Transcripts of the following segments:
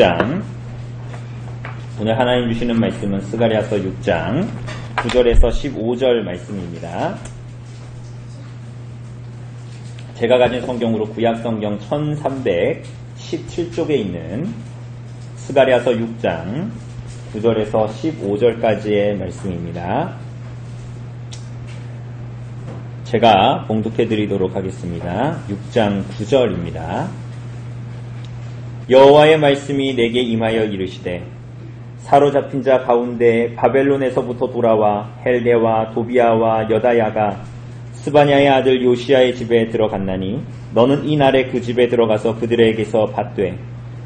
6장. 오늘 하나님 주시는 말씀은 스가랴서 6장 9절에서 15절 말씀입니다. 제가 가진 성경으로 구약성경 1317쪽에 있는 스가랴서 6장 9절에서 15절까지의 말씀입니다. 제가 봉독해 드리도록 하겠습니다. 6장 9절입니다. 여호와의 말씀이 내게 임하여 이르시되 사로잡힌 자 가운데 바벨론에서부터 돌아와 헬데와 도비아와 여다야가 스바냐의 아들 요시야의 집에 들어갔나니 너는 이 날에 그 집에 들어가서 그들에게서 받되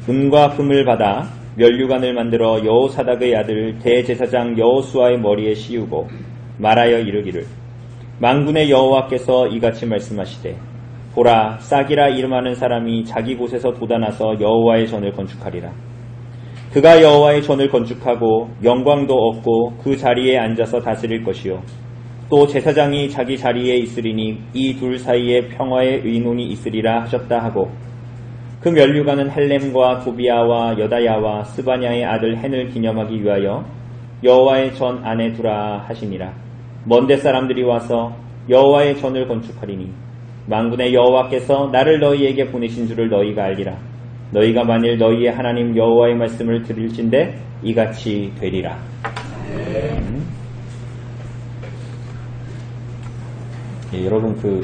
은과 금을 받아 면류관을 만들어 여호사닥의 아들 대제사장 여호수아의 머리에 씌우고 말하여 이르기를 만군의 여호와께서 이같이 말씀하시되 보라 싹이라 이름하는 사람이 자기 곳에서 돋아나서 여호와의 전을 건축하리라. 그가 여호와의 전을 건축하고 영광도 얻고 그 자리에 앉아서 다스릴 것이요 또 제사장이 자기 자리에 있으리니 이 둘 사이에 평화의 의논이 있으리라 하셨다 하고 그 면류관은 헬렘과 도비아와 여다야와 스바냐의 아들 헨을 기념하기 위하여 여호와의 전 안에 두라 하시니라. 먼데 사람들이 와서 여호와의 전을 건축하리니 만군의 여호와께서 나를 너희에게 보내신 줄을 너희가 알리라. 너희가 만일 너희의 하나님 여호와의 말씀을 들을진대 이같이 되리라. 예, 여러분 그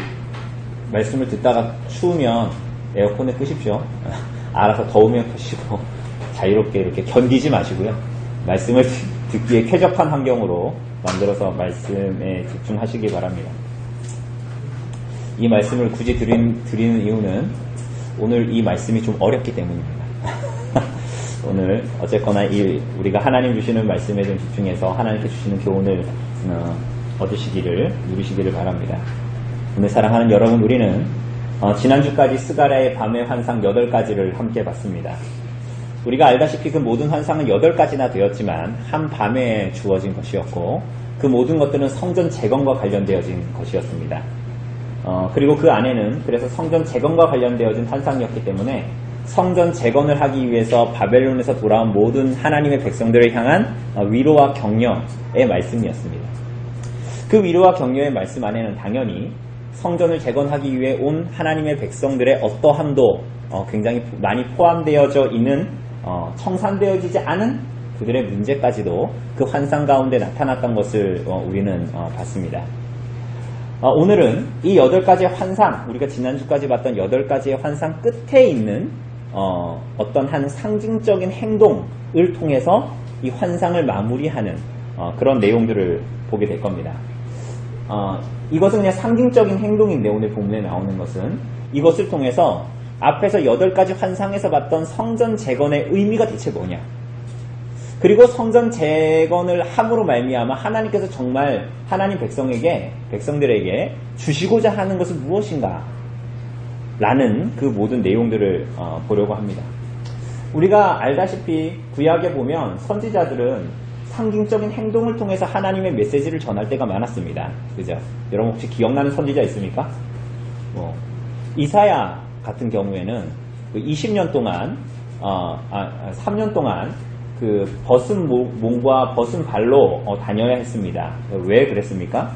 말씀을 듣다가 추우면 에어컨을 끄십시오. 알아서 더우면 끄시고 자유롭게 이렇게 견디지 마시고요. 말씀을 듣기에 쾌적한 환경으로 만들어서 말씀에 집중하시기 바랍니다. 이 말씀을 굳이 드리는 이유는 오늘 이 말씀이 좀 어렵기 때문입니다. 오늘 어쨌거나 우리가 하나님 주시는 말씀에 좀 집중해서 하나님께 주시는 교훈을 얻으시기를 누리시기를 바랍니다. 오늘 사랑하는 여러분, 우리는 지난주까지 스가랴의 밤의 환상 8가지를 함께 봤습니다. 우리가 알다시피 그 모든 환상은 8가지나 되었지만 한 밤에 주어진 것이었고 그 모든 것들은 성전 재건과 관련되어진 것이었습니다. 그리고 그 안에는 그래서 성전 재건과 관련되어진 환상이었기 때문에 성전 재건을 하기 위해서 바벨론에서 돌아온 모든 하나님의 백성들을 향한 위로와 격려의 말씀이었습니다. 그 위로와 격려의 말씀 안에는 당연히 성전을 재건하기 위해 온 하나님의 백성들의 어떠함도 굉장히 많이 포함되어져 있는 청산되어지지 않은 그들의 문제까지도 그 환상 가운데 나타났던 것을 우리는 봤습니다. 오늘은 이 8가지의 환상, 우리가 지난주까지 봤던 8가지의 환상 끝에 있는 어떤 한 상징적인 행동을 통해서 이 환상을 마무리하는 그런 내용들을 보게 될 겁니다. 이것은 그냥 상징적인 행동인데 오늘 본문에 나오는 것은 이것을 통해서 앞에서 8가지 환상에서 봤던 성전 재건의 의미가 대체 뭐냐, 그리고 성전 재건을 함으로 말미암아 하나님께서 정말 하나님 백성들에게 주시고자 하는 것은 무엇인가 라는 그 모든 내용들을 보려고 합니다. 우리가 알다시피 구약에 보면 선지자들은 상징적인 행동을 통해서 하나님의 메시지를 전할 때가 많았습니다. 그죠? 여러분 혹시 기억나는 선지자 있습니까? 이사야 같은 경우에는 20년 동안 3년 동안 그 벗은 몸과 벗은 발로 다녀야 했습니다. 왜 그랬습니까?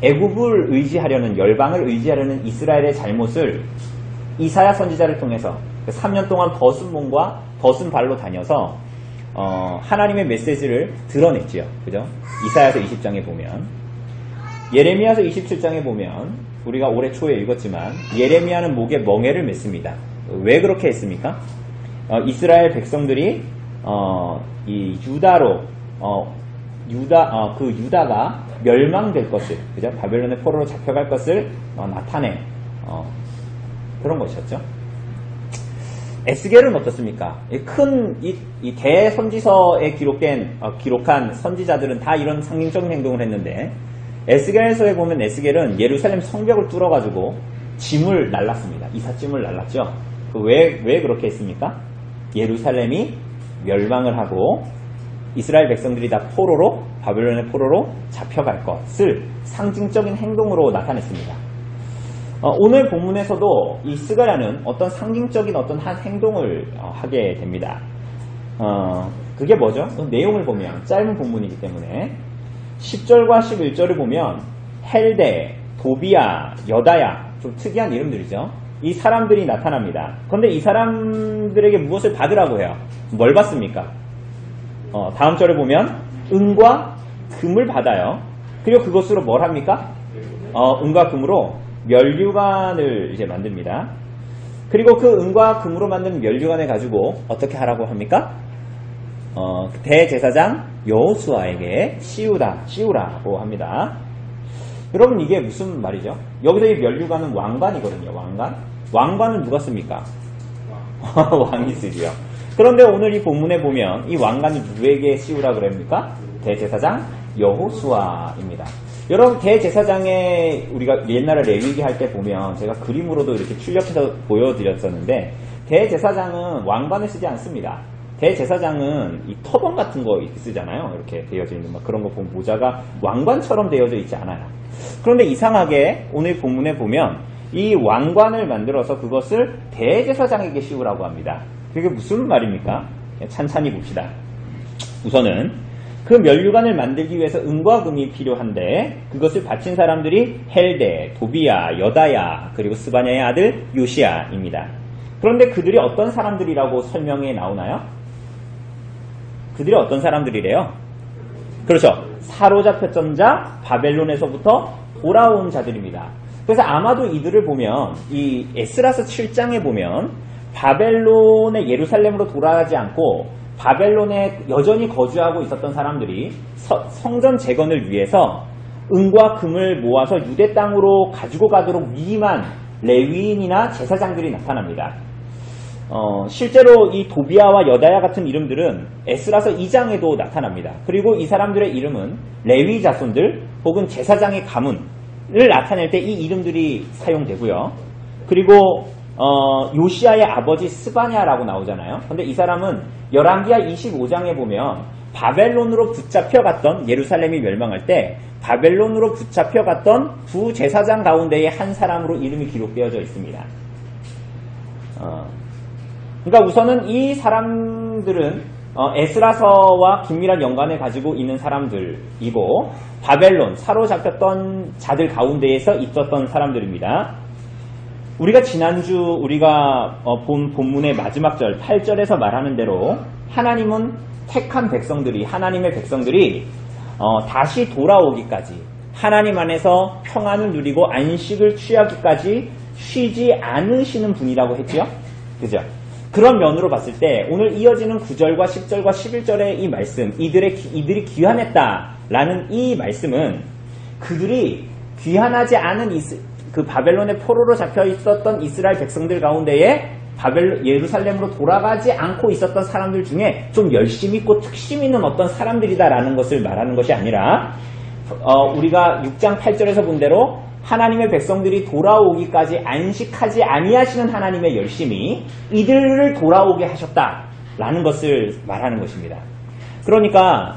애굽을 의지하려는, 열방을 의지하려는 이스라엘의 잘못을 이사야 선지자를 통해서 3년 동안 벗은 몸과 벗은 발로 다녀서 하나님의 메시지를 드러냈지요. 그죠? 이사야서 20장에 보면, 예레미야서 27장에 보면 우리가 올해 초에 읽었지만 예레미야는 목에 멍에를 맸습니다. 왜 그렇게 했습니까? 이스라엘 백성들이 이 유다로 유다가 멸망될 것을, 그죠? 바벨론의 포로로 잡혀갈 것을 나타내 그런 것이었죠. 에스겔은 어떻습니까? 이 대선지서에 기록한 선지자들은 다 이런 상징적인 행동을 했는데 에스겔서에 보면 에스겔은 예루살렘 성벽을 뚫어가지고 짐을 날랐습니다. 이삿짐을 날랐죠. 왜 그렇게 했습니까? 예루살렘이 멸망을 하고 이스라엘 백성들이 다 바벨론의 포로로 잡혀갈 것을 상징적인 행동으로 나타냈습니다. 오늘 본문에서도 이 스가랴는 어떤 상징적인 어떤 한 행동을 하게 됩니다. 그게 뭐죠? 내용을 보면 짧은 본문이기 때문에 10절과 11절을 보면 헬데, 도비야, 여다야, 좀 특이한 이름들이죠. 이 사람들이 나타납니다. 그런데 이 사람들에게 무엇을 받으라고 해요? 뭘 받습니까? 다음 절을 보면 은과 금을 받아요. 그리고 그것으로 뭘 합니까? 은과 금으로 면류관을 이제 만듭니다. 그리고 그 은과 금으로 만든 면류관을 가지고 어떻게 하라고 합니까? 대제사장 여호수아에게 씌우라고 합니다. 여러분 이게 무슨 말이죠? 여기서 이 면류관은 왕관이거든요. 왕관은 누가 씁니까? 왕이 쓰지요. 그런데 오늘 이 본문에 보면 이 왕관을 누구에게 씌우라 그럽니까? 대제사장 여호수아입니다. 여러분 대제사장의 우리가 옛날에 레위기 할 때 보면 제가 그림으로도 이렇게 출력해서 보여드렸었는데 대제사장은 왕관을 쓰지 않습니다. 대제사장은 이 터번 같은 거 쓰잖아요. 이렇게 되어져 있는 그런 거 보면 모자가 왕관처럼 되어져 있지 않아요. 그런데 이상하게 오늘 본문에 보면 이 왕관을 만들어서 그것을 대제사장에게 씌우라고 합니다. 그게 무슨 말입니까? 찬찬히 봅시다. 우선은 그 면류관을 만들기 위해서 은과 금이 필요한데 그것을 바친 사람들이 헬데, 도비야, 여다야, 그리고 스바냐의 아들 요시야입니다. 그런데 그들이 어떤 사람들이라고 설명에 나오나요? 그들이 어떤 사람들이래요? 그렇죠. 사로잡혔던 자, 바벨론에서부터 돌아온 자들입니다. 그래서 아마도 이들을 보면 이 에스라서 7장에 보면 바벨론의 예루살렘으로 돌아가지 않고 바벨론에 여전히 거주하고 있었던 사람들이 성전 재건을 위해서 은과 금을 모아서 유대 땅으로 가지고 가도록 위임한 레위인이나 제사장들이 나타납니다. 실제로 이 도비야와 여다야 같은 이름들은 에스라서 2장에도 나타납니다. 그리고 이 사람들의 이름은 레위 자손들 혹은 제사장의 가문을 나타낼 때 이 이름들이 사용되고요. 그리고 요시야의 아버지 스바냐라고 나오잖아요. 근데 이 사람은 열왕기하 25장에 보면 바벨론으로 붙잡혀갔던 예루살렘이 멸망할 때 바벨론으로 붙잡혀갔던 두 제사장 가운데의 한 사람으로 이름이 기록되어져 있습니다. 그러니까 우선은 이 사람들은 에스라서와 긴밀한 연관을 가지고 있는 사람들이고 바벨론 사로잡혔던 자들 가운데에서 있었던 사람들입니다. 우리가 지난주 우리가 본 본문의 마지막 절 8절에서 말하는 대로 하나님은 택한 백성들이 하나님의 백성들이 다시 돌아오기까지 하나님 안에서 평안을 누리고 안식을 취하기까지 쉬지 않으시는 분이라고 했죠. 그죠? 그런 면으로 봤을 때 오늘 이어지는 9절과 10절과 11절의 이 말씀 이들이 귀환했다라는 이 말씀은 그들이 귀환하지 않은 그 바벨론의 포로로 잡혀 있었던 이스라엘 백성들 가운데에 예루살렘으로 돌아가지 않고 있었던 사람들 중에 좀 열심 있고 특심 있는 어떤 사람들이다라는 것을 말하는 것이 아니라 우리가 6장 8절에서 본 대로 하나님의 백성들이 돌아오기까지 안식하지 아니하시는 하나님의 열심이 이들을 돌아오게 하셨다라는 것을 말하는 것입니다. 그러니까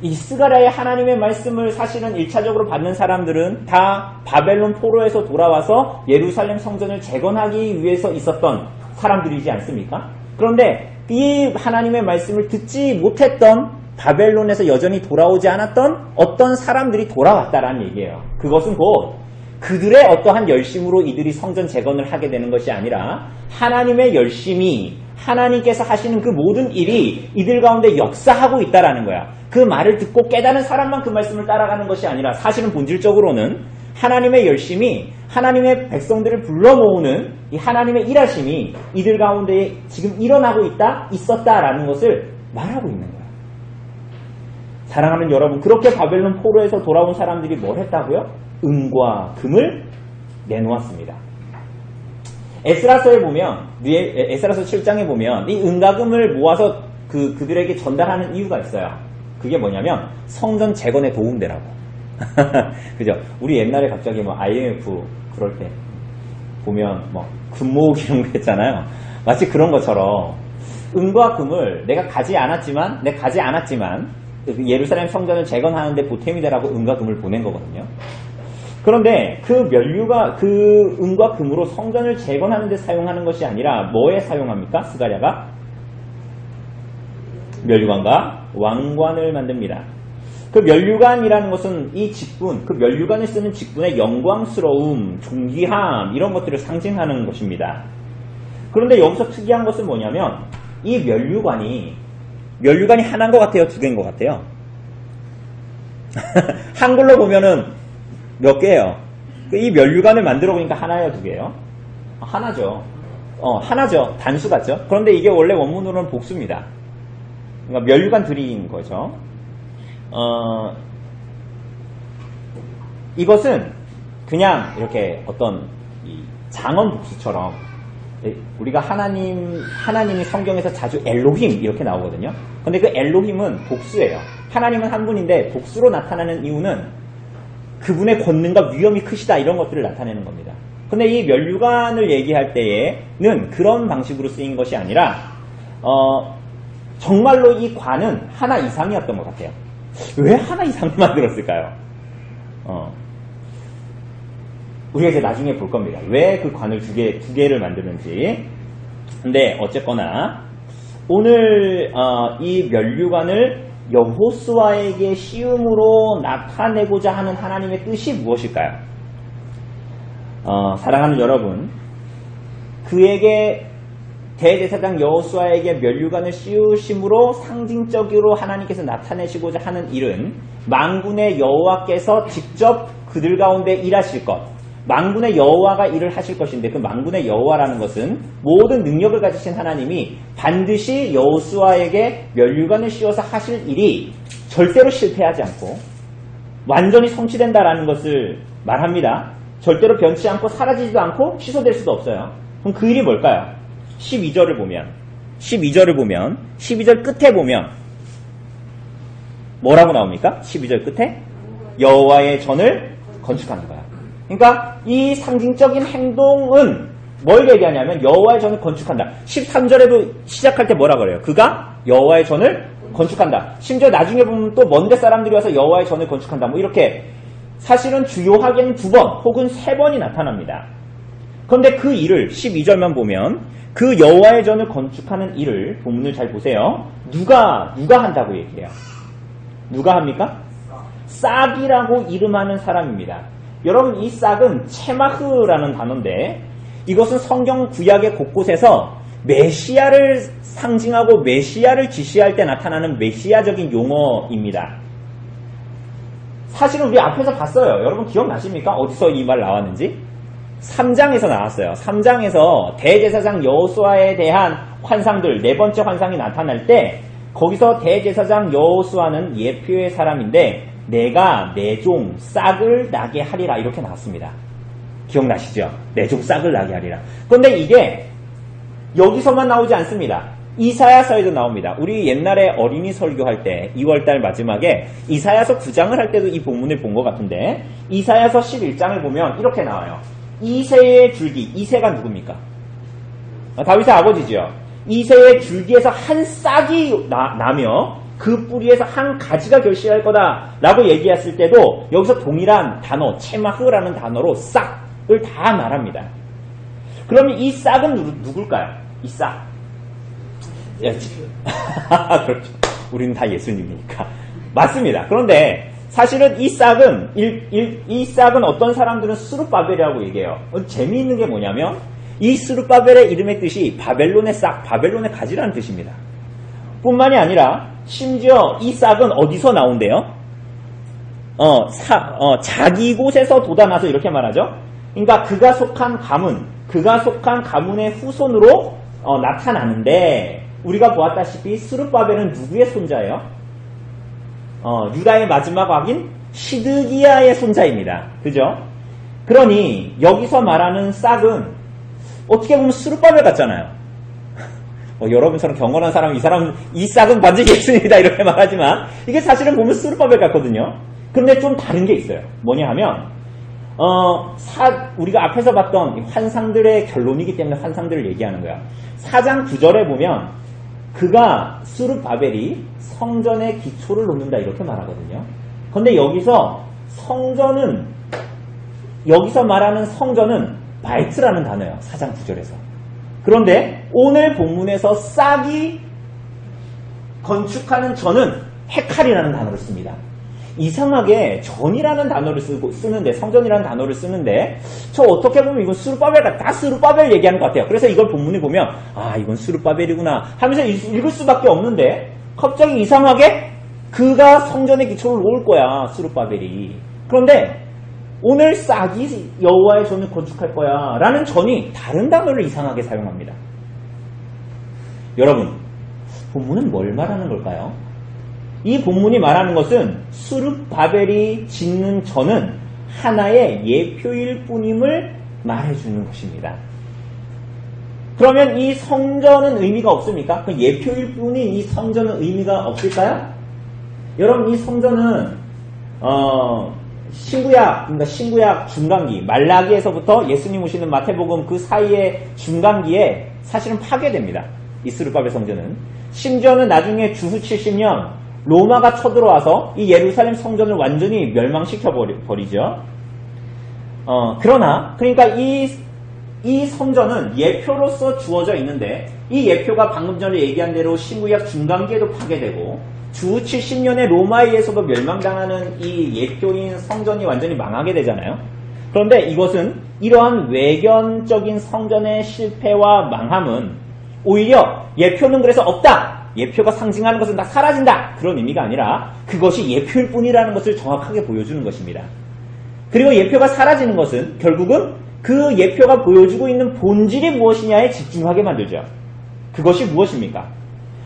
이 스가랴의 하나님의 말씀을 사실은 1차적으로 받는 사람들은 다 바벨론 포로에서 돌아와서 예루살렘 성전을 재건하기 위해서 있었던 사람들이지 않습니까? 그런데 이 하나님의 말씀을 듣지 못했던 바벨론에서 여전히 돌아오지 않았던 어떤 사람들이 돌아왔다라는 얘기예요. 그것은 곧 그들의 어떠한 열심으로 이들이 성전 재건을 하게 되는 것이 아니라 하나님의 열심이 하나님께서 하시는 그 모든 일이 이들 가운데 역사하고 있다라는 거야. 그 말을 듣고 깨달은 사람만 그 말씀을 따라가는 것이 아니라 사실은 본질적으로는 하나님의 열심이 하나님의 백성들을 불러 모으는 이 하나님의 일하심이 이들 가운데 지금 일어나고 있었다라는 것을 말하고 있는 거야. 사랑하는 여러분, 그렇게 바벨론 포로에서 돌아온 사람들이 뭘 했다고요? 은과 금을 내놓았습니다. 에스라서에 보면, 에스라서 7장에 보면 이 은과 금을 모아서 그들에게 전달하는 이유가 있어요. 그게 뭐냐면 성전 재건에 도움되라고. 그죠? 우리 옛날에 갑자기 IMF 그럴 때 보면 금 모으기 이런 거 했잖아요. 마치 그런 것처럼 은과 금을 내가 가지 않았지만 예루살렘 성전을 재건하는데 보탬이 되라고 은과 금을 보낸 거거든요. 그런데 그 면류가 그 은과 금으로 성전을 재건하는 데 사용하는 것이 아니라 뭐에 사용합니까? 스가랴가 면류관과 왕관을 만듭니다. 그 면류관이라는 것은 이 직분, 그 면류관을 쓰는 직분의 영광스러움, 존귀함 이런 것들을 상징하는 것입니다. 그런데 여기서 특이한 것은 뭐냐면 이 면류관이 하나인 것 같아요? 두 개인 것 같아요? 한글로 보면은 몇 개예요? 이 면류관을 만들어 보니까 하나예요? 두 개예요? 하나죠. 하나죠. 단수 같죠? 그런데 이게 원래 원문으로는 복수입니다. 그러니까 면류관 들인 거죠. 이것은 그냥 이렇게 어떤 장언 복수처럼 우리가 하나님이 성경에서 자주 엘로힘 이렇게 나오거든요. 근데 그 엘로힘은 복수예요. 하나님은 한 분인데 복수로 나타나는 이유는 그분의 권능과 위엄이 크시다 이런 것들을 나타내는 겁니다. 근데 이 면류관을 얘기할 때에는 그런 방식으로 쓰인 것이 아니라 정말로 이 관은 하나 이상이었던 것 같아요. 왜 하나 이상을 만들었을까요? 우리가 이제 나중에 볼 겁니다. 왜 그 관을 두 개를 만드는지. 근데 어쨌거나 오늘 이 면류관을 여호수아에게 시음으로 나타내고자 하는 하나님의 뜻이 무엇일까요? 사랑하는 여러분, 그에게 대제사장 여호수아에게 면류관을 씌우심으로 상징적으로 하나님께서 나타내시고자 하는 일은 만군의 여호와께서 직접 그들 가운데 일하실 것, 만군의 여호와가 일을 하실 것인데 그 만군의 여호와라는 것은 모든 능력을 가지신 하나님이 반드시 여호수아에게 면류관을 씌워서 하실 일이 절대로 실패하지 않고 완전히 성취된다라는 것을 말합니다. 절대로 변치 않고 사라지지도 않고 취소될 수도 없어요. 그럼 그 일이 뭘까요? 12절을 보면 12절 끝에 보면 뭐라고 나옵니까? 12절 끝에 여호와의 전을 건축하는 거야. 그러니까 이 상징적인 행동은 뭘 얘기하냐면 여호와의 전을 건축한다. 13절에도 시작할 때 뭐라 그래요? 그가 여호와의 전을 건축한다. 심지어 나중에 보면 또 먼데 사람들이 와서 여호와의 전을 건축한다. 뭐 이렇게 사실은 주요하게는 2번 혹은 3번이 나타납니다. 그런데 그 일을 12절만 보면 그 여호와의 전을 건축하는 일을 본문을 잘 보세요. 누가 한다고 얘기해요? 누가 합니까? 싹이라고 이름하는 사람입니다. 여러분 이 싹은 체마흐라는 단어인데 이것은 성경 구약의 곳곳에서 메시아를 상징하고 메시아를 지시할 때 나타나는 메시아적인 용어입니다. 사실은 우리 앞에서 봤어요. 여러분 기억나십니까? 어디서 이 말 나왔는지? 3장에서 나왔어요. 3장에서 대제사장 여호수아에 대한 환상들, 4번째 환상이 나타날 때 거기서 대제사장 여호수아는 예표의 사람인데 내가 내 종 싹을 나게 하리라 이렇게 나왔습니다. 기억나시죠? 내 종 싹을 나게 하리라. 그런데 이게 여기서만 나오지 않습니다. 이사야서에도 나옵니다. 우리 옛날에 어린이 설교할 때 2월달 마지막에 이사야서 9장을 할 때도 이 본문을 본 것 같은데 이사야서 11장을 보면 이렇게 나와요. 이새의 줄기, 이새가 누굽니까? 다윗의 아버지죠. 이새의 줄기에서 한 싹이 나며 그 뿌리에서 한 가지가 결실할 거다라고 얘기했을 때도 여기서 동일한 단어, 체마흐라는 단어로 싹을 다 말합니다. 그러면 이 싹은 누굴까요? 이 싹. 그렇죠. 우리는 다 예수님이니까. 맞습니다. 그런데 사실은 이 싹은 어떤 사람들은 스룹바벨이라고 얘기해요. 재미있는 게 뭐냐면 이 스룹바벨의 이름의 뜻이 바벨론의 싹, 바벨론의 가지라는 뜻입니다. 뿐만이 아니라 심지어 이 싹은 어디서 나온대요? 자기 곳에서 돋아나서 이렇게 말하죠. 그러니까 그가 속한 가문의 후손으로 나타나는데 우리가 보았다시피 스룹바벨은 누구의 손자예요? 유다의 마지막 왕인 시드기야의 손자입니다. 그죠? 그러니 여기서 말하는 싹은 어떻게 보면 스룹바벨 같잖아요. 여러분처럼 경건한 사람, 이 싹은 반드시 예수님이다 이렇게 말하지만 이게 사실은 보면 스룹바벨 같거든요. 그런데 좀 다른 게 있어요. 뭐냐 하면 우리가 앞에서 봤던 환상들의 결론이기 때문에 환상들을 얘기하는 거야. 4장 9절에 보면 그가 스룹바벨이 성전의 기초를 놓는다 이렇게 말하거든요. 그런데 여기서 성전은 여기서 말하는 성전은 바이트라는 단어예요. 4장 9절에서. 그런데 오늘 본문에서 싹이 건축하는 전은 헤칼이라는 단어를 씁니다. 이상하게 전이라는 단어를 쓰는데, 성전이라는 단어를 쓰는데, 저 어떻게 보면 이건 스룹바벨 같다. 스룹바벨 얘기하는 것 같아요. 그래서 이걸 본문에 보면, 아, 이건 스룹바벨이구나 하면서 읽을 수밖에 없는데, 갑자기 이상하게 그가 성전의 기초를 놓을 거야, 스룹바벨이. 그런데 오늘 싹이 여호와의 전을 건축할 거야 라는 전이 다른 단어를 이상하게 사용합니다. 여러분, 본문은 뭘 말하는 걸까요? 이 본문이 말하는 것은 스룹바벨이 짓는 전은 하나의 예표일 뿐임을 말해주는 것입니다. 그러면 이 성전은 의미가 없습니까? 그 예표일 뿐인 이 성전은 의미가 없을까요? 여러분, 이 성전은 신구약 중간기, 말라기에서부터 예수님 오시는 마태복음 그 사이의 중간기에 사실은 파괴됩니다. 이 스룹바벨 성전은. 심지어는 나중에 주후 70년 로마가 쳐들어와서 이 예루살렘 성전을 완전히 멸망시켜 버리죠. 그러니까 이 성전은 예표로서 주어져 있는데, 이 예표가 방금 전에 얘기한 대로 신구약 중간기에도 파괴되고 주후 70년에 로마에 의해서도 멸망당하는 이 예표인 성전이 완전히 망하게 되잖아요. 그런데 이것은 이러한 외견적인 성전의 실패와 망함은 오히려 예표는 그래서 없다, 예표가 상징하는 것은 다 사라진다, 그런 의미가 아니라 그것이 예표일 뿐이라는 것을 정확하게 보여주는 것입니다. 그리고 예표가 사라지는 것은 결국은 그 예표가 보여주고 있는 본질이 무엇이냐에 집중하게 만들죠. 그것이 무엇입니까?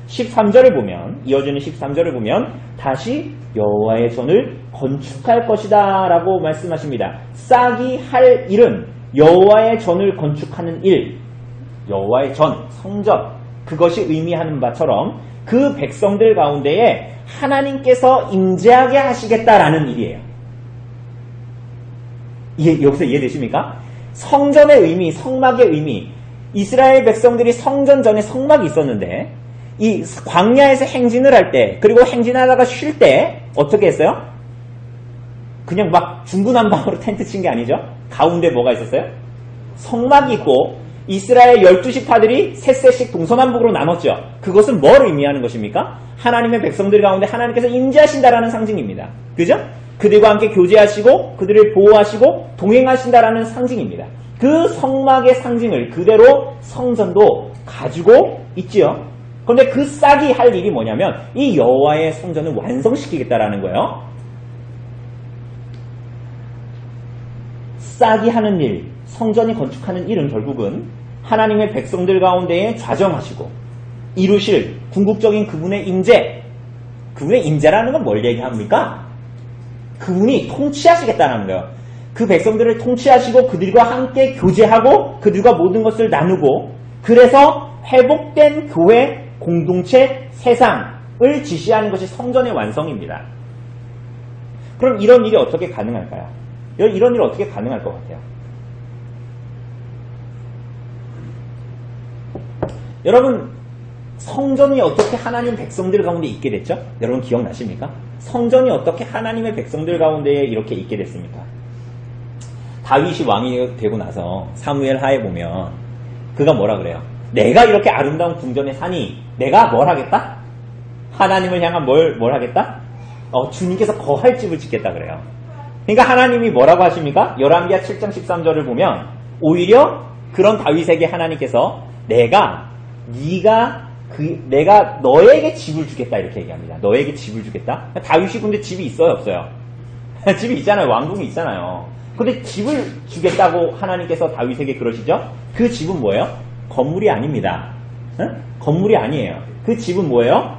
13절을 보면, 이어지는 13절을 보면 다시 여호와의 전을 건축할 것이다 라고 말씀하십니다. 싹이 할 일은 여호와의 전을 건축하는 일, 여호와의 전, 성전, 그것이 의미하는 바처럼 그 백성들 가운데에 하나님께서 임재하게 하시겠다라는 일이에요. 여기서 이해되십니까? 성전의 의미, 성막의 의미, 이스라엘 백성들이 성전 전에 성막이 있었는데 이 광야에서 행진을 할 때, 그리고 행진하다가 쉴 때 어떻게 했어요? 그냥 막 중구난방으로 텐트 친 게 아니죠. 가운데 뭐가 있었어요? 성막이 있고 이스라엘 12지파들이 셋씩 동서남북으로 나눴죠. 그것은 뭘 의미하는 것입니까? 하나님의 백성들 가운데 하나님께서 임재하신다라는 상징입니다. 그죠? 그들과 함께 교제하시고 그들을 보호하시고 동행하신다라는 상징입니다. 그 성막의 상징을 그대로 성전도 가지고 있지요. 그런데 그 싹이 할 일이 뭐냐면 이 여호와의 성전을 완성시키겠다라는 거예요. 싹이 하는 일, 성전이 건축하는 일은 결국은 하나님의 백성들 가운데에 좌정하시고 이루실 궁극적인 그분의 임재, 그분의 임재라는 건 뭘 얘기합니까? 그분이 통치하시겠다는 거예요. 그 백성들을 통치하시고 그들과 함께 교제하고 그들과 모든 것을 나누고, 그래서 회복된 교회, 공동체, 세상을 지시하는 것이 성전의 완성입니다. 그럼 이런 일이 어떻게 가능할까요? 이런 일이 어떻게 가능할 것 같아요? 여러분, 성전이 어떻게 하나님 백성들 가운데 있게 됐죠? 여러분 기억나십니까? 성전이 어떻게 하나님의 백성들 가운데에 이렇게 있게 됐습니까? 다윗이 왕이 되고 나서 사무엘 하에 보면 그가 뭐라 그래요? 내가 이렇게 아름다운 궁전에 사니 내가 뭘 하겠다? 하나님을 향한 뭘 하겠다? 주님께서 거할 집을 짓겠다 그래요. 그러니까 하나님이 뭐라고 하십니까? 열왕기하 7장 13절을 보면 오히려 그런 다윗에게 하나님께서 내가 너에게 집을 주겠다 이렇게 얘기합니다. 너에게 집을 주겠다. 다윗이 근데 집이 있어요, 없어요? 집이 있잖아요. 왕궁이 있잖아요. 근데 집을 주겠다고 하나님께서 다윗에게 그러시죠? 그 집은 뭐예요? 건물이 아닙니다. 건물이 아니에요. 그 집은 뭐예요?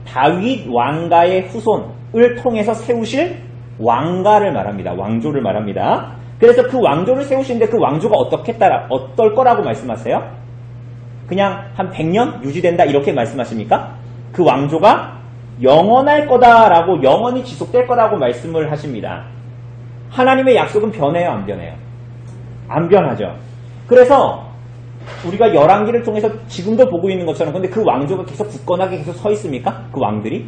다윗 왕가의 후손을 통해서 세우실 왕가를 말합니다. 왕조를 말합니다. 그래서 그 왕조를 세우시는데 그 왕조가 어떨 거라고 말씀하세요? 그냥 한 100년 유지된다 이렇게 말씀하십니까? 그 왕조가 영원할 거다라고, 영원히 지속될 거라고 말씀을 하십니다. 하나님의 약속은 변해요, 안 변해요? 안 변하죠. 그래서 우리가 열왕기를 통해서 지금도 보고 있는 것처럼, 근데 그 왕조가 계속 굳건하게 계속 서 있습니까? 그 왕들이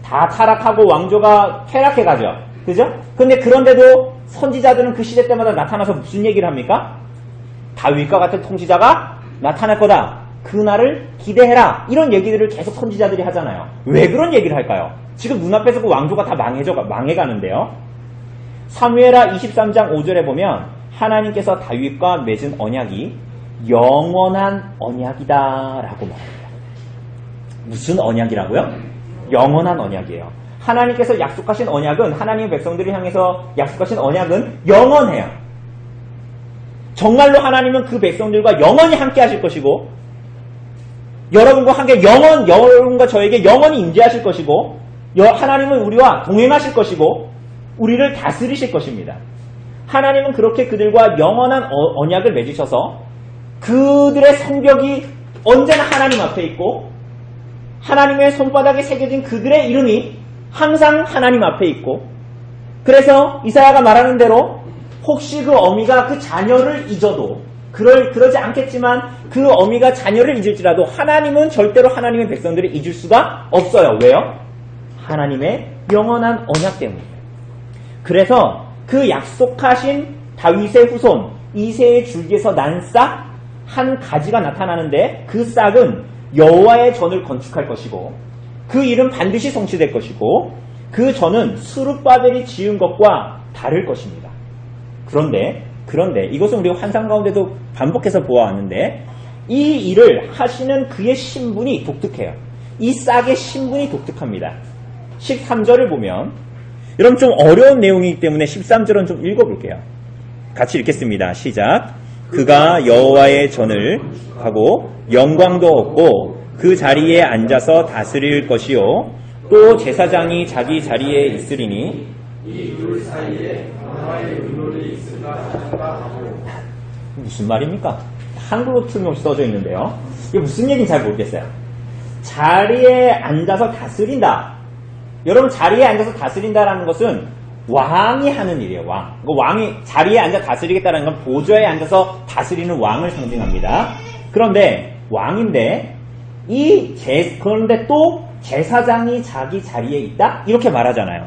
다 타락하고 왕조가 퇴락해 가죠. 그죠? 근데 그런데도 선지자들은 그 시대 때마다 나타나서 무슨 얘기를 합니까? 다윗과 같은 통치자가 나타날 거다. 그날을 기대해라. 이런 얘기들을 계속 선지자들이 하잖아요. 왜 그런 얘기를 할까요? 지금 눈앞에서 그 왕조가 다 망해가는데요. 사무엘하 23장 5절에 보면 하나님께서 다윗과 맺은 언약이 영원한 언약이다 라고 말합니다. 무슨 언약이라고요? 영원한 언약이에요. 하나님께서 약속하신 언약은, 하나님의 백성들을 향해서 약속하신 언약은 영원해요. 정말로 하나님은 그 백성들과 영원히 함께 하실 것이고, 여러분과 함께 여러분과 저에게 영원히 임재하실 것이고, 하나님은 우리와 동행하실 것이고, 우리를 다스리실 것입니다. 하나님은 그렇게 그들과 영원한 언약을 맺으셔서 그들의 성벽이 언제나 하나님 앞에 있고, 하나님의 손바닥에 새겨진 그들의 이름이 항상 하나님 앞에 있고, 그래서 이사야가 말하는 대로 혹시 그 어미가 그 자녀를 잊어도, 그러지 않겠지만 그 어미가 자녀를 잊을지라도 하나님은 절대로 하나님의 백성들을 잊을 수가 없어요. 왜요? 하나님의 영원한 언약 때문이에요. 그래서 그 약속하신 다윗의 후손 이새의 줄기에서 난 싹 한 가지가 나타나는데, 그 싹은 여호와의 전을 건축할 것이고, 그 일은 반드시 성취될 것이고, 그 전은 스룹바벨이 지은 것과 다를 것입니다. 그런데 이것은 우리가 환상 가운데도 반복해서 보아왔는데, 이 일을 하시는 그의 신분이 독특해요. 이 싹의 신분이 독특합니다. 13절을 보면, 여러분 좀 어려운 내용이기 때문에 13절은 좀 읽어볼게요. 같이 읽겠습니다. 시작. 그가 여호와의 전을 하고 영광도 얻고 그 자리에 앉아서 다스릴 것이요, 또 제사장이 자기 자리에 있으리니 이 둘 사이에 하나의 의논이 있을까 하고. 무슨 말입니까? 한글로 틀림없이 써져 있는데요. 이게 무슨 얘기인지 잘 모르겠어요. 자리에 앉아서 다스린다. 여러분, 자리에 앉아서 다스린다라는 것은 왕이 하는 일이에요. 왕이 자리에 앉아 다스리겠다는 건 보좌에 앉아서 다스리는 왕을 상징합니다. 그런데 왕인데 그런데 또 제사장이 자기 자리에 있다? 이렇게 말하잖아요.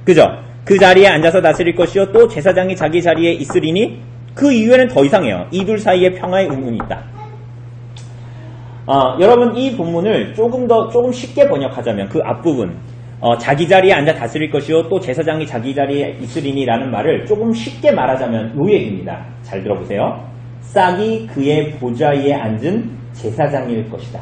그죠? 그 자리에 앉아서 다스릴 것이요, 또 제사장이 자기 자리에 있으리니, 그 이후에는 더 이상해요. 이 둘 사이에 평화의 의문이 있다. 여러분, 이 본문을 조금 쉽게 번역하자면, 그 앞부분, 자기 자리에 앉아 다스릴 것이요, 또 제사장이 자기 자리에 있으리니 라는 말을 조금 쉽게 말하자면 요 얘기입니다. 잘 들어보세요. 싹이 그의 보좌 위에 앉은 제사장일 것이다.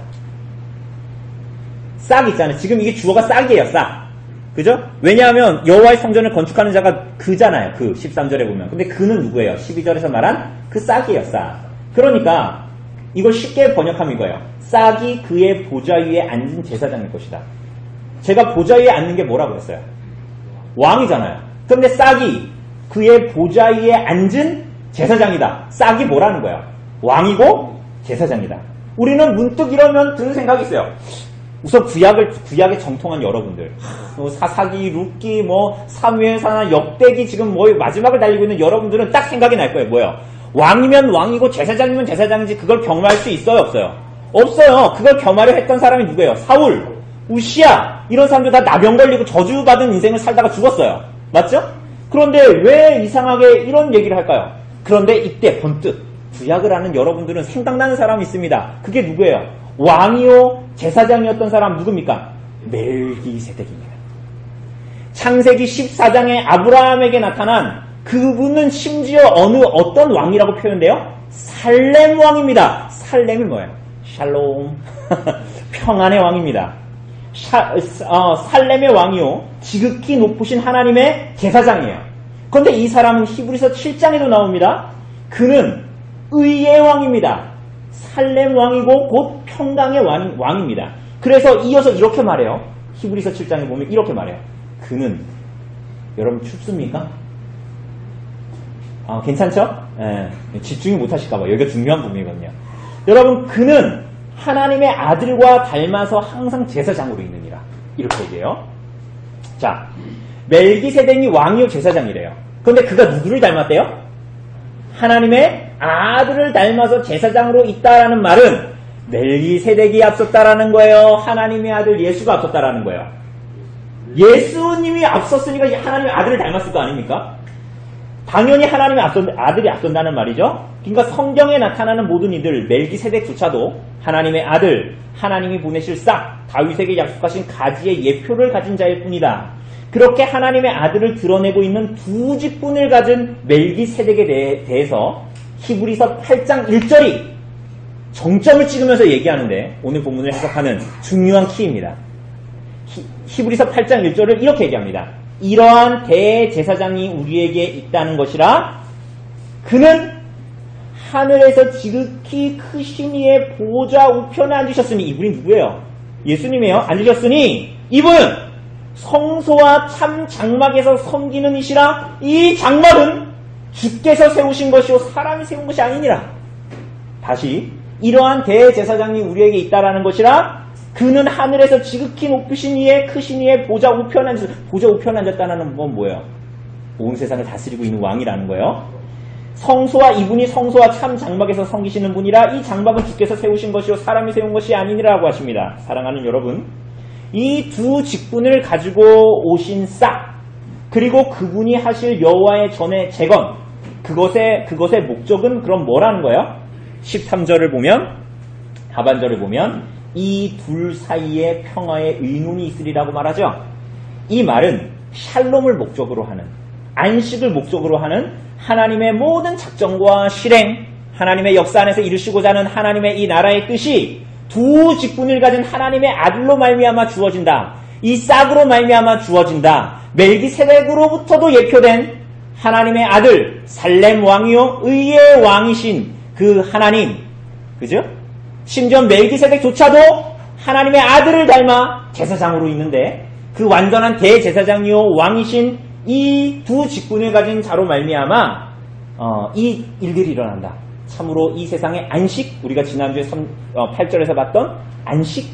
싹 있잖아요. 지금 이게 주어가 싹이에요. 싹. 그죠? 왜냐하면 여호와의 성전을 건축하는 자가 그잖아요. 그 13절에 보면. 근데 그는 누구예요? 12절에서 말한 그 싹이에요. 싹. 그러니까 이걸 쉽게 번역하면 이거예요. 싹이 그의 보좌 위에 앉은 제사장일 것이다. 제가 보좌 위에 앉는 게 뭐라고 했어요? 왕이잖아요. 그런데 싹이 그의 보좌 위에 앉은 제사장이다. 싹이 뭐라는 거야? 왕이고 제사장이다. 우리는 문득 이러면 드는 생각이 있어요. 우선 구약에 정통한 여러분들, 사사기, 룻기, 사무엘사나 역대기, 지금 마지막을 달리고 있는 여러분들은 딱 생각이 날 거예요. 뭐예요? 왕이면 왕이고 제사장이면 제사장인지 그걸 겸할 수 있어요, 없어요? 없어요. 그걸 겸하려 했던 사람이 누구예요? 사울, 우시야, 이런 사람들 다 나병 걸리고 저주받은 인생을 살다가 죽었어요. 맞죠? 그런데 왜 이상하게 이런 얘기를 할까요? 그런데 이때 번뜩 구약을 아는 여러분들은 생각나는 사람이 있습니다. 그게 누구예요? 왕이요 제사장이었던 사람 누굽니까? 멜기세덱입니다. 창세기 14장에 아브라함에게 나타난 그분은 심지어 어떤 왕이라고 표현돼요? 살렘 왕입니다. 살렘이 뭐예요? 샬롬 평안의 왕입니다. 살렘의 왕이요 지극히 높으신 하나님의 제사장이에요. 그런데 이 사람은 히브리서 7장에도 나옵니다. 그는 의의 왕입니다. 살렘 왕이고 곧 평강의 왕입니다. 그래서 이어서 이렇게 말해요. 히브리서 7장에 보면 이렇게 말해요. 그는, 여러분 춥습니까? 괜찮죠? 집중이 못하실까봐. 여기가 중요한 부분이거든요. 여러분, 그는 하나님의 아들과 닮아서 항상 제사장으로 있느니라. 이렇게 얘기해요. 자, 멜기세덱이 왕이요 제사장이래요. 그런데 그가 누구를 닮았대요? 하나님의 아들을 닮아서 제사장으로 있다라는 말은 멜기세덱이 앞섰다라는 거예요? 하나님의 아들 예수가 앞섰다라는 거예요? 예수님이 앞섰으니까 하나님의 아들을 닮았을 거 아닙니까? 당연히 하나님의 아들이 앞선다는 말이죠. 그러니까 성경에 나타나는 모든 이들, 멜기세덱조차도 하나님의 아들, 하나님이 보내실 싹, 다윗에게 약속하신 가지의 예표를 가진 자일 뿐이다. 그렇게 하나님의 아들을 드러내고 있는 두 직분을 가진 멜기세덱에 대해서 히브리서 8장 1절이 정점을 찍으면서 얘기하는데 오늘 본문을 해석하는 중요한 키입니다. 히브리서 8장 1절을 이렇게 얘기합니다. 이러한 대제사장이 우리에게 있다는 것이라 그는 하늘에서 지극히 크신 이의 보좌 우편에 앉으셨으니 이분이 누구예요? 예수님이에요. 앉으셨으니 이분은 성소와 참 장막에서 섬기는 이시라 이 장막은 주께서 세우신 것이요 사람이 세운 것이 아니니라. 다시 이러한 대제사장이 우리에게 있다라는 것이라 그는 하늘에서 지극히 높으신 이의 크신 이의 보좌 우편에 앉았다는 건 뭐예요? 온 세상을 다스리고 있는 왕이라는 거예요. 성소와 이분이 성소와 참 장막에서 섬기시는 분이라 이 장막은 주께서 세우신 것이요 사람이 세운 것이 아니니라고 하십니다. 사랑하는 여러분, 이 두 직분을 가지고 오신 싹 그리고 그분이 하실 여호와의 전의 재건 그것의 목적은 그럼 뭐라는 거예요? 13절을 보면 하반절을 보면 이 둘 사이에 평화의 의논이 있으리라고 말하죠. 이 말은 샬롬을 목적으로 하는 안식을 목적으로 하는 하나님의 모든 작정과 실행 하나님의 역사 안에서 이루시고자 하는 하나님의 이 나라의 뜻이 두 직분을 가진 하나님의 아들로 말미암아 주어진다. 이 싹으로 말미암아 주어진다. 멜기세덱으로부터도 예표된 하나님의 아들 살렘 왕이요 의의 왕이신 그 하나님, 그죠? 심지어 멜기세덱조차도 하나님의 아들을 닮아 제사장으로 있는데 그 완전한 대제사장이요 왕이신 이 두 직분을 가진 자로 말미암아 이 일들이 일어난다. 참으로 이 세상의 안식, 우리가 지난주에 8절에서 봤던 안식,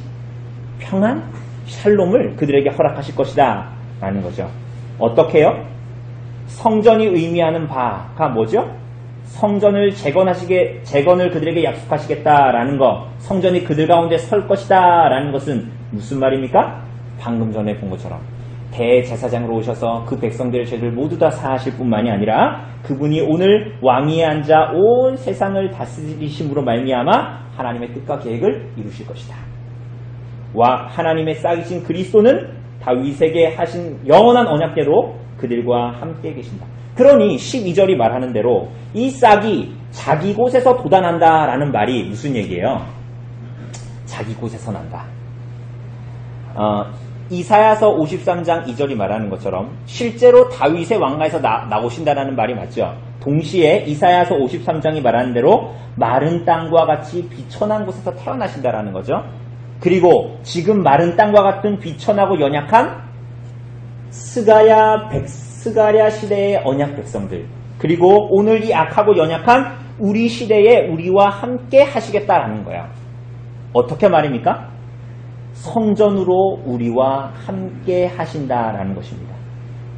평안, 샬롬을 그들에게 허락하실 것이다 라는 거죠. 어떻게요? 성전이 의미하는 바가 뭐죠? 성전을 재건을 그들에게 약속하시겠다라는 것, 성전이 그들 가운데 설 것이다라는 것은 무슨 말입니까? 방금 전에 본 것처럼 대제사장으로 오셔서 그 백성들의 죄를 모두 다 사하실 뿐만이 아니라 그분이 오늘 왕위에 앉아 온 세상을 다스리심으로 말미암아 하나님의 뜻과 계획을 이루실 것이다. 하나님의 싹이신 그리스도는 다윗에게 하신 영원한 언약대로 그들과 함께 계신다. 그러니 12절이 말하는 대로 이 싹이 자기 곳에서 돋아난다라는 말이 무슨 얘기예요? 자기 곳에서 난다. 이사야서 53장 2절이 말하는 것처럼 실제로 다윗의 왕가에서 나오신다라는 말이 맞죠. 동시에 이사야서 53장이 말하는 대로 마른 땅과 같이 비천한 곳에서 태어나신다라는 거죠. 그리고 지금 마른 땅과 같은 비천하고 연약한 스가랴 시대의 언약 백성들, 그리고 오늘 이 악하고 연약한 우리 시대에 우리와 함께 하시겠다라는 거예요. 어떻게 말입니까? 성전으로 우리와 함께 하신다라는 것입니다.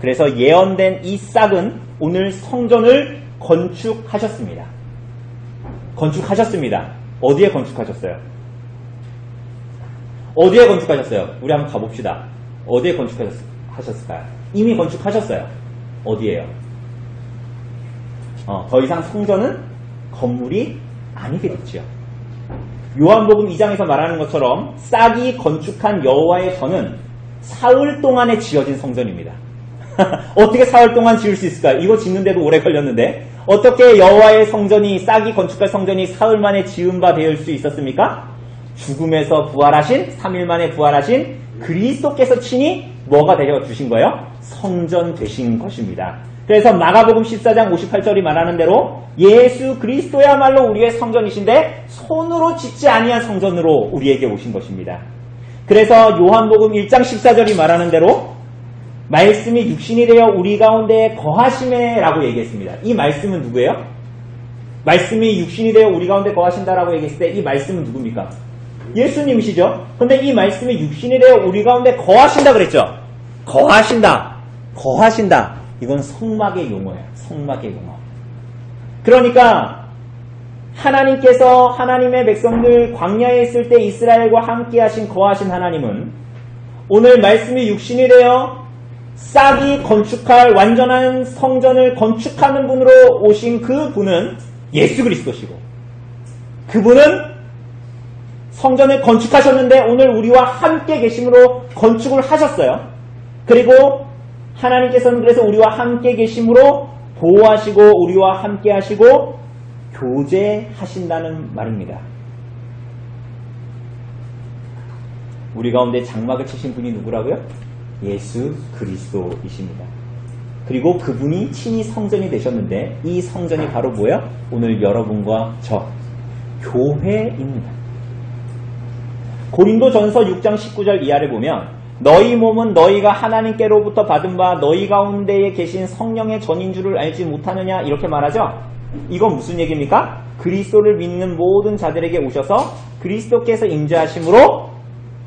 그래서 예언된 이 싹은 오늘 성전을 건축하셨습니다. 어디에 건축하셨어요? 우리 한번 가봅시다. 어디에 건축하셨을까요? 이미 건축하셨어요. 어디예요? 더 이상 성전은 건물이 아니게 됐죠. 요한복음 2장에서 말하는 것처럼 싹이 건축한 여호와의 전은 사흘 동안에 지어진 성전입니다. 어떻게 사흘 동안 지을 수 있을까요? 이거 짓는데도 오래 걸렸는데 어떻게 여호와의 성전이 싹이 건축할 성전이 사흘 만에 지은 바 되을 수 있었습니까? 죽음에서 부활하신 3일 만에 부활하신 그리스도께서 친히 뭐가 되어 주신 거예요? 성전 되신 것입니다. 그래서 마가복음 14장 58절이 말하는 대로 예수 그리스도야말로 우리의 성전이신데 손으로 짓지 아니한 성전으로 우리에게 오신 것입니다. 그래서 요한복음 1장 14절이 말하는 대로 말씀이 육신이 되어 우리 가운데 거하심에 라고 얘기했습니다. 이 말씀은 누구예요? 말씀이 육신이 되어 우리 가운데 거하신다라고 얘기했을 때 이 말씀은 누굽니까? 예수님이시죠. 그런데 이 말씀이 육신이 되어 우리 가운데 거하신다 그랬죠. 거하신다. 이건 성막의 용어예요. 성막의 용어. 그러니까 하나님께서 하나님의 백성들 광야에 있을 때 이스라엘과 함께 하신 거하신 하나님은 오늘 말씀이 육신이 되어 싹이 건축할 완전한 성전을 건축하는 분으로 오신 그 분은 예수 그리스도시고, 그분은 성전을 건축하셨는데 오늘 우리와 함께 계심으로 건축을 하셨어요. 그리고 하나님께서는 그래서 우리와 함께 계심으로 보호하시고 우리와 함께 하시고 교제하신다는 말입니다. 우리 가운데 장막을 치신 분이 누구라고요? 예수 그리스도이십니다. 그리고 그분이 친히 성전이 되셨는데 이 성전이 바로 뭐예요? 오늘 여러분과 저 교회입니다. 고린도전서 6장 19절 이하를 보면 너희 몸은 너희가 하나님께로부터 받은 바 너희 가운데에 계신 성령의 전인 줄을 알지 못하느냐 이렇게 말하죠. 이건 무슨 얘기입니까? 그리스도를 믿는 모든 자들에게 오셔서 그리스도께서 임재하심으로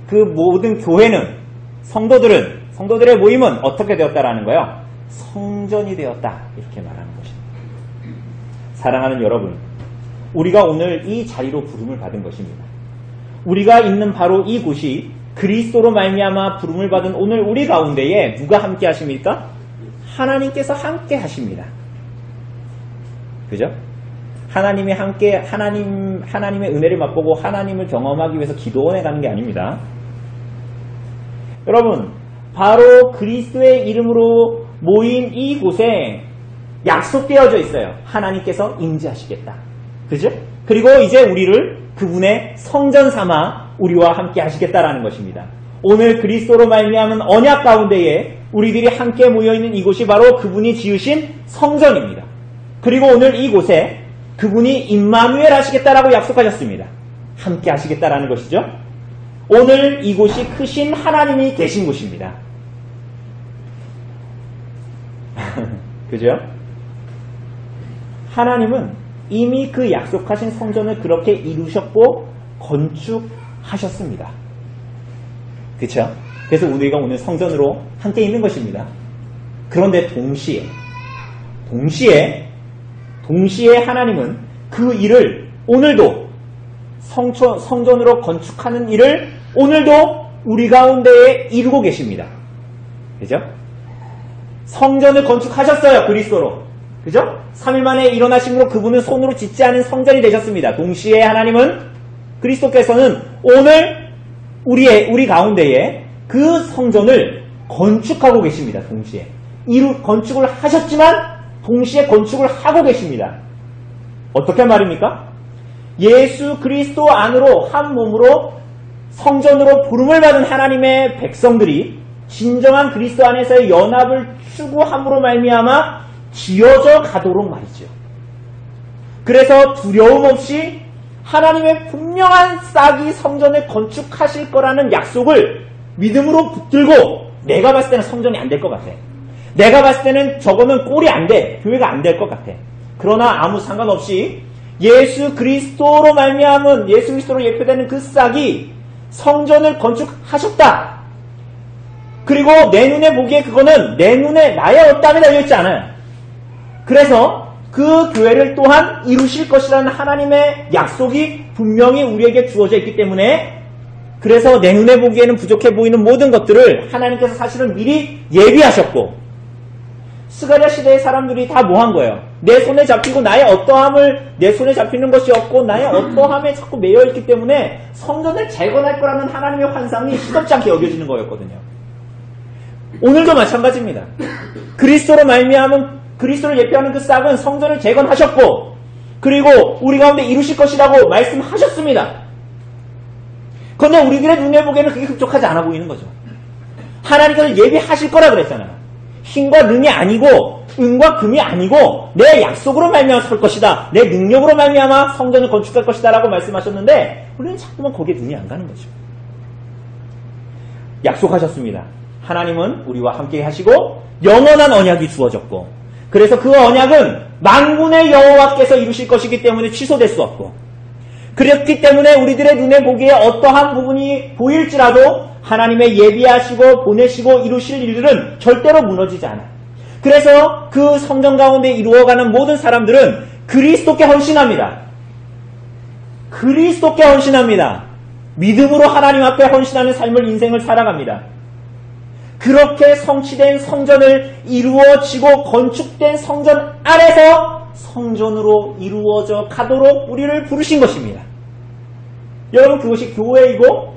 그 모든 교회는 성도들의 모임은 어떻게 되었다라는 거예요? 성전이 되었다 이렇게 말하는 것입니다. 사랑하는 여러분, 우리가 오늘 이 자리로 부름을 받은 것입니다. 우리가 있는 바로 이곳이 그리스도로 말미암아 부름을 받은 오늘 우리 가운데에 누가 함께 하십니까? 하나님께서 함께 하십니다. 그죠? 하나님이 함께 하나님의 은혜를 맛보고 하나님을 경험하기 위해서 기도원에 가는 게 아닙니다. 여러분, 바로 그리스도의 이름으로 모인 이곳에 약속되어져 있어요. 하나님께서 임재하시겠다. 그죠? 그리고 이제 우리를 그분의 성전 삼아 우리와 함께 하시겠다라는 것입니다. 오늘 그리스도로 말미암은 언약 가운데에 우리들이 함께 모여있는 이곳이 바로 그분이 지으신 성전입니다. 그리고 오늘 이곳에 그분이 임마누엘 하시겠다라고 약속하셨습니다. 함께 하시겠다라는 것이죠. 오늘 이곳이 크신 하나님이 계신 곳입니다. 그죠? 하나님은 이미 그 약속하신 성전을 그렇게 이루셨고 건축하셨습니다. 그렇죠? 그래서 우리가 오늘 성전으로 함께 있는 것입니다. 그런데 동시에 하나님은 그 일을 오늘도 성전으로 건축하는 일을 오늘도 우리 가운데에 이루고 계십니다. 그죠? 성전을 건축하셨어요. 그리스도로. 그죠? 3일 만에 일어나심으로 그분은 손으로 짓지 않은 성전이 되셨습니다. 동시에 하나님은 그리스도께서는 오늘 우리 가운데에 그 성전을 건축하고 계십니다. 동시에. 건축을 하셨지만 동시에 건축을 하고 계십니다. 어떻게 말입니까? 예수 그리스도 안으로 한 몸으로 성전으로 부름을 받은 하나님의 백성들이 진정한 그리스도 안에서의 연합을 추구함으로 말미암아 지어져 가도록 말이죠. 그래서 두려움 없이 하나님의 분명한 싹이 성전을 건축하실 거라는 약속을 믿음으로 붙들고 내가 봤을 때는 성전이 안 될 것 같아. 내가 봤을 때는 저거는 꼴이 안 돼. 교회가 안 될 것 같아. 그러나 아무 상관없이 예수 그리스도로 말미암은 예수 그리스도로 예표되는 그 싹이 성전을 건축하셨다. 그리고 내 눈에 보기에 그거는 내 눈에 나의 어땀이 달려있지 않아요. 그래서 그 교회를 또한 이루실 것이라는 하나님의 약속이 분명히 우리에게 주어져 있기 때문에 그래서 내 눈에 보기에는 부족해 보이는 모든 것들을 하나님께서 사실은 미리 예비하셨고 스가랴 시대의 사람들이 다 뭐 한 거예요? 내 손에 잡히고 나의 어떠함을 내 손에 잡히는 것이 없고 나의 어떠함에 자꾸 매여있기 때문에 성전을 재건할 거라는 하나님의 환상이 시덥지 않게 여겨지는 거였거든요. 오늘도 마찬가지입니다. 그리스도로 말미암은 그리스도를 예표하는 그 싹은 성전을 재건하셨고 그리고 우리 가운데 이루실 것이라고 말씀하셨습니다. 그런데 우리들의 눈에 보기에는 그게 흡족하지 않아 보이는 거죠. 하나님께서 예비하실 거라 그랬잖아요. 힘과 능이 아니고 은과 금이 아니고 내 약속으로 말미암아 설 것이다. 내 능력으로 말미암아 성전을 건축할 것이다 라고 말씀하셨는데 우리는 자꾸만 거기에 눈이 안 가는 거죠. 약속하셨습니다. 하나님은 우리와 함께 하시고 영원한 언약이 주어졌고 그래서 그 언약은 만군의 여호와께서 이루실 것이기 때문에 취소될 수 없고 그렇기 때문에 우리들의 눈에 보기에 어떠한 부분이 보일지라도 하나님의 예비하시고 보내시고 이루실 일들은 절대로 무너지지 않아요. 그래서 그 성전 가운데 이루어가는 모든 사람들은 그리스도께 헌신합니다. 그리스도께 헌신합니다. 믿음으로 하나님 앞에 헌신하는 삶을 인생을 살아갑니다. 그렇게 성취된 성전을 이루어지고 건축된 성전 안에서 성전으로 이루어져 가도록 우리를 부르신 것입니다. 여러분, 그것이 교회이고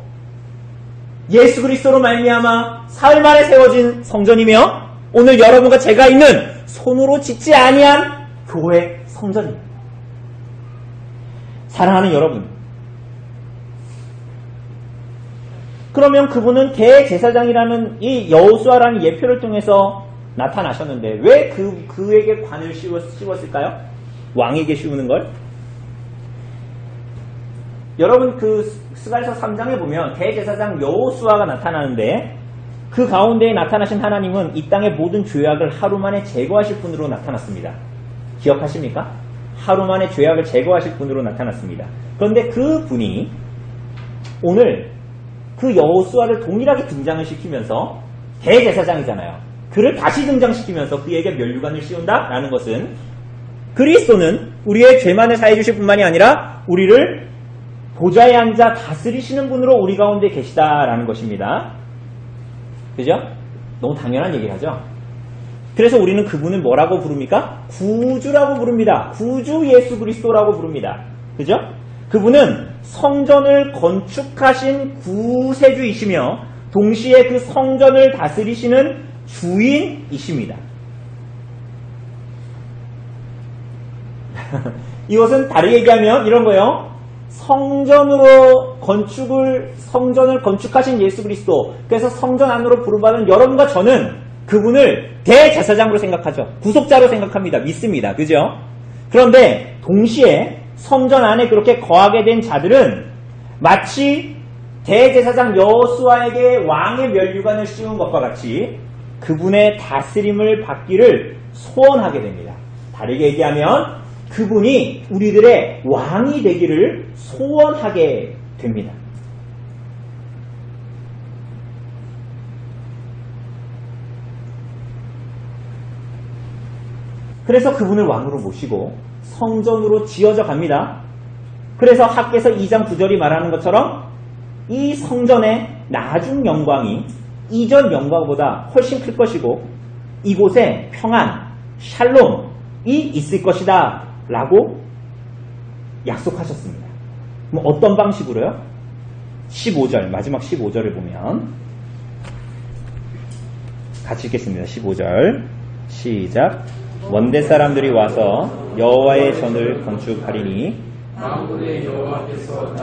예수 그리스도로 말미암아 사흘 만에 세워진 성전이며 오늘 여러분과 제가 있는 손으로 짓지 아니한 교회 성전입니다. 사랑하는 여러분, 그러면 그분은 대제사장이라는 이 여호수아라는 예표를 통해서 나타나셨는데 왜 그에게 관을 씌웠을까요? 왕에게 씌우는 걸? 여러분, 그 스가랴서 3장에 보면 대제사장 여호수아가 나타나는데 그 가운데에 나타나신 하나님은 이 땅의 모든 죄악을 하루 만에 제거하실 분으로 나타났습니다. 기억하십니까? 하루 만에 죄악을 제거하실 분으로 나타났습니다. 그런데 그 분이 오늘 그 여호수아를 동일하게 등장을 시키면서 대제사장이잖아요. 그를 다시 등장시키면서 그에게 면류관을 씌운다라는 것은 그리스도는 우리의 죄만을 사해 주실 뿐만이 아니라 우리를 보좌에 앉아 다스리시는 분으로 우리 가운데 계시다라는 것입니다. 그죠? 너무 당연한 얘기를 하죠. 그래서 우리는 그분을 뭐라고 부릅니까? 구주라고 부릅니다. 구주 예수 그리스도라고 부릅니다. 그죠? 그분은 성전을 건축하신 구세주이시며 동시에 그 성전을 다스리시는 주인이십니다. 이것은 다르게 얘기하면 이런 거예요. 성전을 건축하신 예수 그리스도, 그래서 성전 안으로 부름받은 여러분과 저는 그분을 대제사장으로 생각하죠. 구속자로 생각합니다. 믿습니다. 그죠? 그런데 동시에 성전 안에 그렇게 거하게 된 자들은 마치 대제사장 여호수아에게 왕의 면류관을 씌운 것과 같이 그분의 다스림을 받기를 소원하게 됩니다. 다르게 얘기하면 그분이 우리들의 왕이 되기를 소원하게 됩니다. 그래서 그분을 왕으로 모시고 성전으로 지어져 갑니다. 그래서 학개서 2장 9절이 말하는 것처럼 이 성전의 나중 영광이 이전 영광보다 훨씬 클 것이고 이곳에 평안, 샬롬이 있을 것이다 라고 약속하셨습니다. 그럼 어떤 방식으로요? 15절, 마지막 15절을 보면 같이 읽겠습니다. 15절 시작. 원대 사람들이 와서 여호와의 전을 건축하리니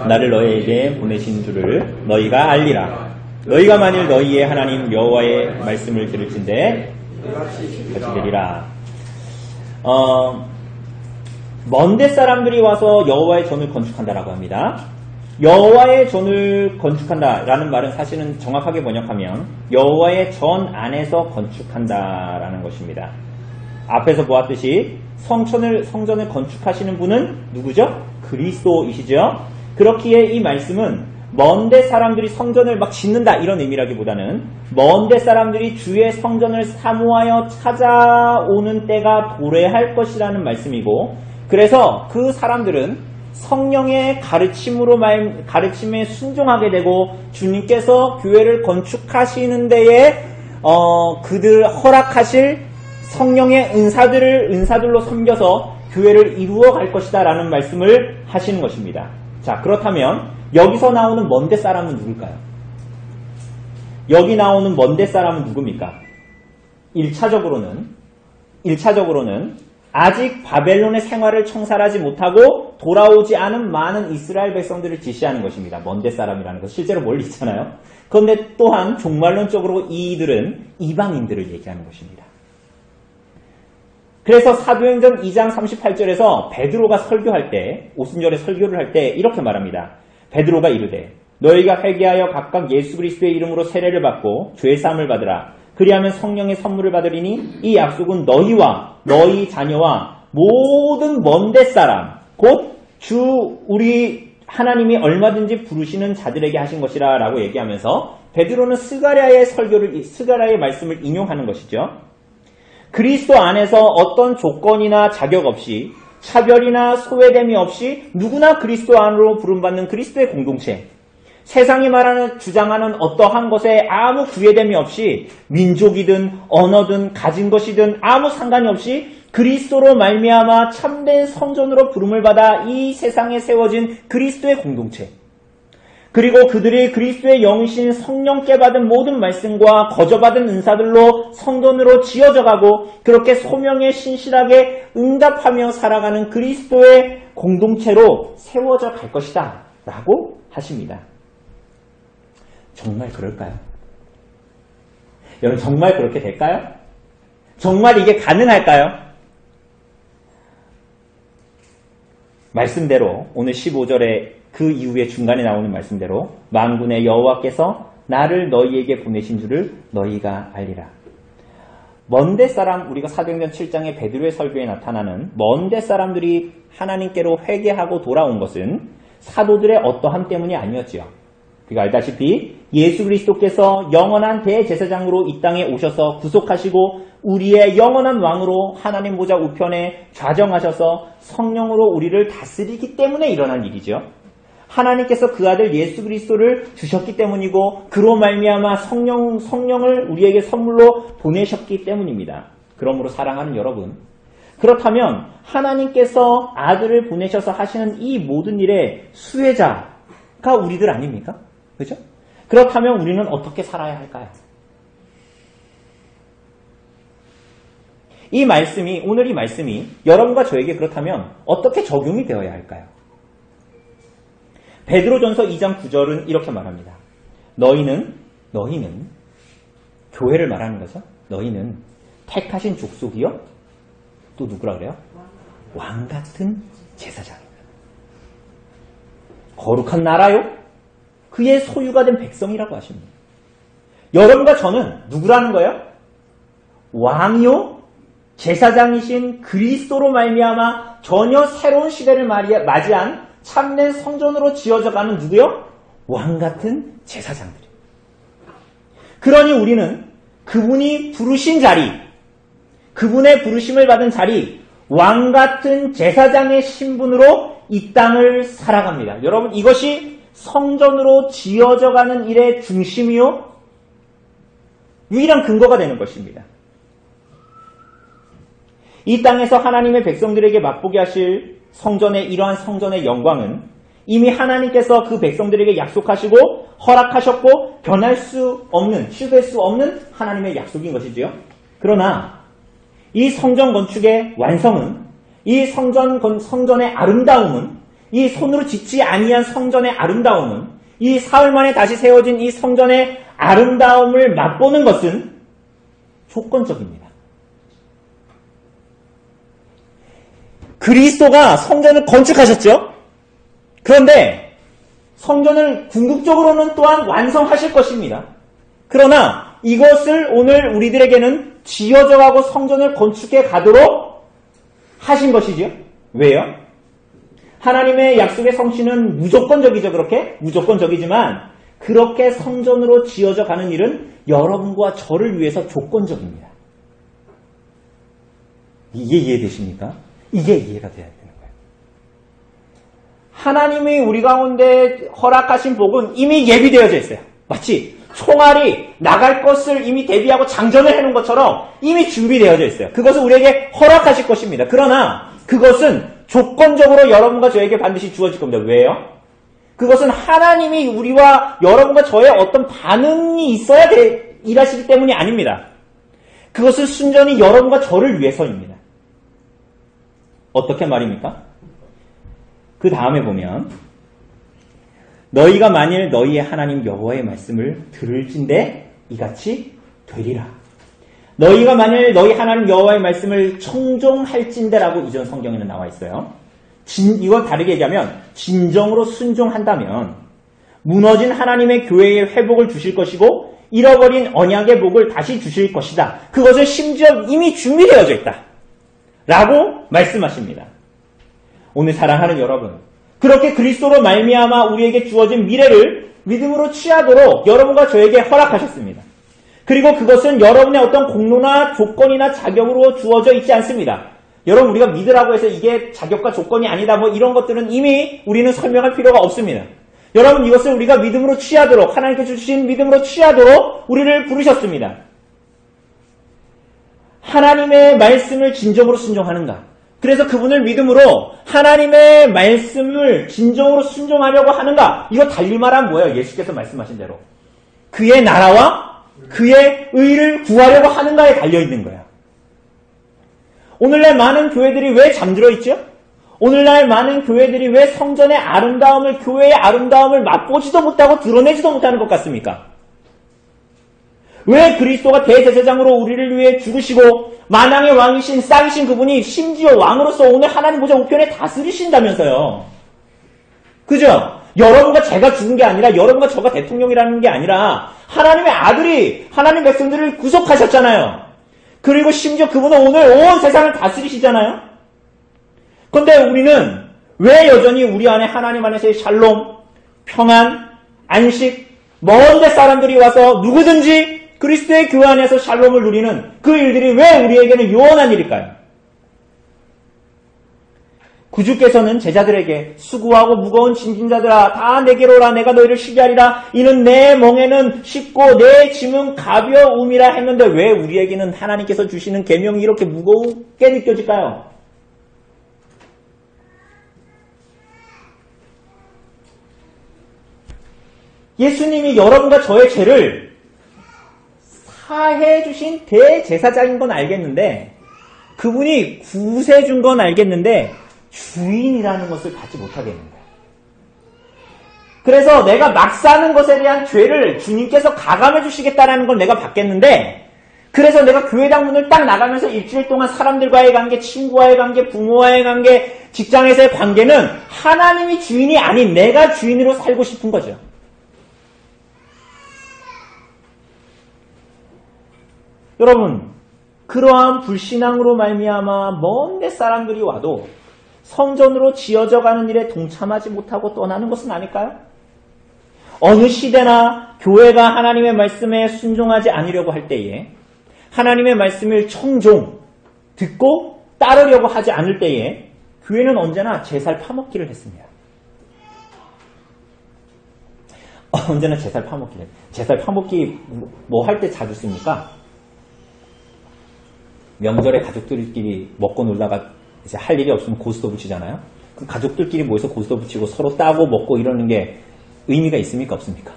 나를 너희에게 보내신 줄을 너희가 알리라. 너희가 만일 너희의 하나님 여호와의 말씀을 들을진대 같이 되리라. 먼데 사람들이 와서 여호와의 전을 건축한다라고 합니다. 여호와의 전을 건축한다라는 말은 사실은 정확하게 번역하면 여호와의 전 안에서 건축한다라는 것입니다. 앞에서 보았듯이 성전을 건축하시는 분은 누구죠? 그리스도이시죠. 그렇기에 이 말씀은 먼데 사람들이 성전을 막 짓는다 이런 의미라기보다는 먼데 사람들이 주의 성전을 사모하여 찾아오는 때가 도래할 것이라는 말씀이고, 그래서 그 사람들은 성령의 가르침에 순종하게 되고 주님께서 교회를 건축하시는 데에 그들 허락하실 성령의 은사들로 섬겨서 교회를 이루어 갈 것이다 라는 말씀을 하시는 것입니다. 자, 그렇다면 여기서 나오는 먼데 사람은 누굴까요? 여기 나오는 먼데 사람은 누굽니까? 1차적으로는 아직 바벨론의 생활을 청산하지 못하고 돌아오지 않은 많은 이스라엘 백성들을 지시하는 것입니다. 먼데 사람이라는 것 실제로 멀리 있잖아요. 그런데 또한 종말론적으로 이들은 이방인들을 얘기하는 것입니다. 그래서 사도행전 2장 38절에서 베드로가 설교할 때, 오순절에 설교를 할 때 이렇게 말합니다. 베드로가 이르되 너희가 회개하여 각각 예수 그리스도의 이름으로 세례를 받고 죄사함을 받으라. 그리하면 성령의 선물을 받으리니 이 약속은 너희와 너희 자녀와 모든 먼데 사람 곧 우리 하나님이 얼마든지 부르시는 자들에게 하신 것이라 라고 얘기하면서 베드로는 스가랴의 말씀을 인용하는 것이죠. 그리스도 안에서 어떤 조건이나 자격 없이 차별이나 소외됨이 없이 누구나 그리스도 안으로 부름받는 그리스도의 공동체, 세상이 말하는 주장하는 어떠한 것에 아무 구애됨이 없이 민족이든 언어든 가진 것이든 아무 상관이 없이 그리스도로 말미암아 참된 성전으로 부름을 받아 이 세상에 세워진 그리스도의 공동체, 그리고 그들이 그리스도의 영이신 성령께 받은 모든 말씀과 거저받은 은사들로 성전으로 지어져 가고 그렇게 소명에 신실하게 응답하며 살아가는 그리스도의 공동체로 세워져 갈 것이다 라고 하십니다. 정말 그럴까요? 여러분, 정말 그렇게 될까요? 정말 이게 가능할까요? 말씀대로 오늘 15절에 그 이후에 중간에 나오는 말씀대로 만군의 여호와께서 나를 너희에게 보내신 줄을 너희가 알리라. 먼데 사람, 우리가 사도행전 7장의 베드로의 설교에 나타나는 먼데 사람들이 하나님께로 회개하고 돌아온 것은 사도들의 어떠함 때문이 아니었지요. 우리가 알다시피 예수 그리스도께서 영원한 대제사장으로 이 땅에 오셔서 구속하시고 우리의 영원한 왕으로 하나님 보좌 우편에 좌정하셔서 성령으로 우리를 다스리기 때문에 일어난 일이죠. 하나님께서 그 아들 예수 그리스도를 주셨기 때문이고 그로 말미암아 성령을 우리에게 선물로 보내셨기 때문입니다. 그러므로 사랑하는 여러분, 그렇다면 하나님께서 아들을 보내셔서 하시는 이 모든 일의 수혜자가 우리들 아닙니까? 그죠? 그렇다면 우리는 어떻게 살아야 할까요? 오늘 이 말씀이 여러분과 저에게 그렇다면 어떻게 적용이 되어야 할까요? 베드로전서 2장 9절은 이렇게 말합니다. 너희는 교회를 말하는 거죠. 너희는 택하신 족속이요? 또 누구라 그래요? 왕 같은 제사장입니다. 거룩한 나라요? 그의 소유가 된 백성이라고 하십니다. 여러분과 저는 누구라는 거예요? 왕이요? 제사장이신 그리스도로 말미암아 전혀 새로운 시대를 맞이한 참된 성전으로 지어져가는 누구요? 왕 같은 제사장들. 그러니 우리는 그분이 부르신 자리, 그분의 부르심을 받은 자리, 왕 같은 제사장의 신분으로 이 땅을 살아갑니다. 여러분, 이것이 성전으로 지어져가는 일의 중심이요, 유일한 근거가 되는 것입니다. 이 땅에서 하나님의 백성들에게 맛보게 하실 성전의 이러한 성전의 영광은 이미 하나님께서 그 백성들에게 약속하시고 허락하셨고 변할 수 없는, 취소할 수 없는 하나님의 약속인 것이지요. 그러나 이 성전 건축의 완성은, 이 성전의 아름다움은, 이 손으로 짓지 아니한 성전의 아름다움은, 이 사흘 만에 다시 세워진 이 성전의 아름다움을 맛보는 것은 조건적입니다. 그리스도가 성전을 건축하셨죠? 그런데 성전을 궁극적으로는 또한 완성하실 것입니다. 그러나 이것을 오늘 우리들에게는 지어져가고 성전을 건축해 가도록 하신 것이죠. 왜요? 하나님의 약속의 성취는 무조건적이죠. 그렇게? 무조건적이지만 그렇게 성전으로 지어져 가는 일은 여러분과 저를 위해서 조건적입니다. 이게 이해되십니까? 이게 이해가 돼야 되는 거예요. 하나님이 우리 가운데 허락하신 복은 이미 예비되어져 있어요. 마치 총알이 나갈 것을 이미 대비하고 장전을 해놓은 것처럼 이미 준비되어져 있어요. 그것은 우리에게 허락하실 것입니다. 그러나 그것은 조건적으로 여러분과 저에게 반드시 주어질 겁니다. 왜요? 그것은 하나님이 우리와 여러분과 저의 어떤 반응이 있어야 일하시기 때문이 아닙니다. 그것은 순전히 여러분과 저를 위해서입니다. 어떻게 말입니까? 그 다음에 보면 너희가 만일 너희의 하나님 여호와의 말씀을 들을진대 이같이 되리라. 너희가 만일 너희 하나님 여호와의 말씀을 청종할진대라고 이전 성경에는 나와 있어요. 이건 다르게 얘기하면 진정으로 순종한다면 무너진 하나님의 교회의 회복을 주실 것이고 잃어버린 언약의 복을 다시 주실 것이다. 그것을 심지어 이미 준비되어져 있다. 라고 말씀하십니다. 오늘 사랑하는 여러분, 그렇게 그리스도로 말미암아 우리에게 주어진 미래를 믿음으로 취하도록 여러분과 저에게 허락하셨습니다. 그리고 그것은 여러분의 어떤 공로나 조건이나 자격으로 주어져 있지 않습니다. 여러분, 우리가 믿으라고 해서 이게 자격과 조건이 아니다 뭐 이런 것들은 이미 우리는 설명할 필요가 없습니다. 여러분 이것을 우리가 믿음으로 취하도록 하나님께서 주신 믿음으로 취하도록 우리를 부르셨습니다. 하나님의 말씀을 진정으로 순종하는가? 그래서 그분을 믿음으로 하나님의 말씀을 진정으로 순종하려고 하는가? 이거 달리 말하면 뭐예요? 예수께서 말씀하신 대로. 그의 나라와 그의 의를 구하려고 하는가에 달려있는 거예요. 오늘날 많은 교회들이 왜 잠들어 있죠? 오늘날 많은 교회들이 왜 성전의 아름다움을, 교회의 아름다움을 맛보지도 못하고 드러내지도 못하는 것 같습니까? 왜 그리스도가 대제사장으로 우리를 위해 죽으시고 만왕의 왕이신 쌍이신 그분이 심지어 왕으로서 오늘 하나님 보좌 우편에 다스리신다면서요. 그죠? 여러분과 제가 죽은 게 아니라 여러분과 저가 대통령이라는 게 아니라 하나님의 아들이 하나님 백성들을 구속하셨잖아요. 그리고 심지어 그분은 오늘 온 세상을 다스리시잖아요. 그런데 우리는 왜 여전히 우리 안에 하나님 안에서의 샬롬, 평안, 안식, 먼 데 사람들이 와서 누구든지 그리스도의 교회 안에서 샬롬을 누리는 그 일들이 왜 우리에게는 요원한 일일까요? 구주께서는 제자들에게 수고하고 무거운 짐진 자들아 다 내게로 오라 내가 너희를 쉬게 하리라 이는 내 멍에는 쉽고 내 짐은 가벼움이라 했는데 왜 우리에게는 하나님께서 주시는 계명이 이렇게 무겁게 느껴질까요? 예수님이 여러분과 저의 죄를 사해 주신 대제사장인 건 알겠는데 그분이 구세해 준 건 알겠는데 주인이라는 것을 받지 못하겠는 거예요. 그래서 내가 막 사는 것에 대한 죄를 주님께서 가감해 주시겠다라는 걸 내가 받겠는데 그래서 내가 교회당 문을 딱 나가면서 일주일 동안 사람들과의 관계, 친구와의 관계, 부모와의 관계, 직장에서의 관계는 하나님이 주인이 아닌 내가 주인으로 살고 싶은 거죠. 여러분, 그러한 불신앙으로 말미암아 먼 데 사람들이 와도 성전으로 지어져 가는 일에 동참하지 못하고 떠나는 것은 아닐까요? 어느 시대나 교회가 하나님의 말씀에 순종하지 않으려고 할 때에 하나님의 말씀을 청종, 듣고 따르려고 하지 않을 때에 교회는 언제나 제살 파먹기를 했습니다. 언제나 제살 파먹기를 했습니다. 제살 파먹기 뭐 할 때 자주 씁니까? 명절에 가족들끼리 먹고 놀다가 이제 할 일이 없으면 고스톱 붙이잖아요. 그럼 가족들끼리 모여서 고스톱 붙이고 서로 따고 먹고 이러는 게 의미가 있습니까? 없습니까?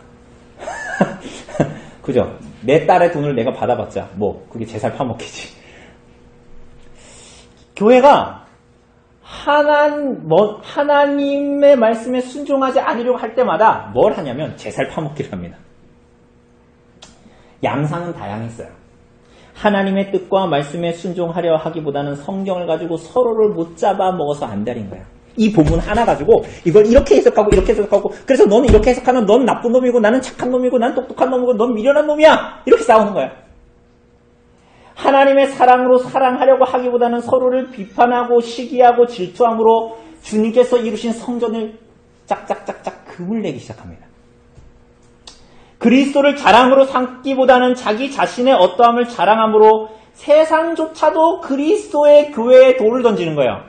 그죠? 내 딸의 돈을 내가 받아봤자 뭐 그게 제살 파먹기지. 교회가 하나님의 말씀에 순종하지 않으려고 할 때마다 뭘 하냐면 제살 파먹기를 합니다. 양상은 다양했어요. 하나님의 뜻과 말씀에 순종하려 하기보다는 성경을 가지고 서로를 못 잡아 먹어서 안달인 거야. 이 본문 하나 가지고 이걸 이렇게 해석하고 이렇게 해석하고 그래서 너는 이렇게 해석하면 넌 나쁜 놈이고 나는 착한 놈이고 난 똑똑한 놈이고 넌 미련한 놈이야. 이렇게 싸우는 거야. 하나님의 사랑으로 사랑하려고 하기보다는 서로를 비판하고 시기하고 질투함으로 주님께서 이루신 성전을 짝짝짝짝 금을 내기 시작합니다. 그리스도를 자랑으로 삼기보다는 자기 자신의 어떠함을 자랑함으로 세상조차도 그리스도의 교회에 돌을 던지는 거예요.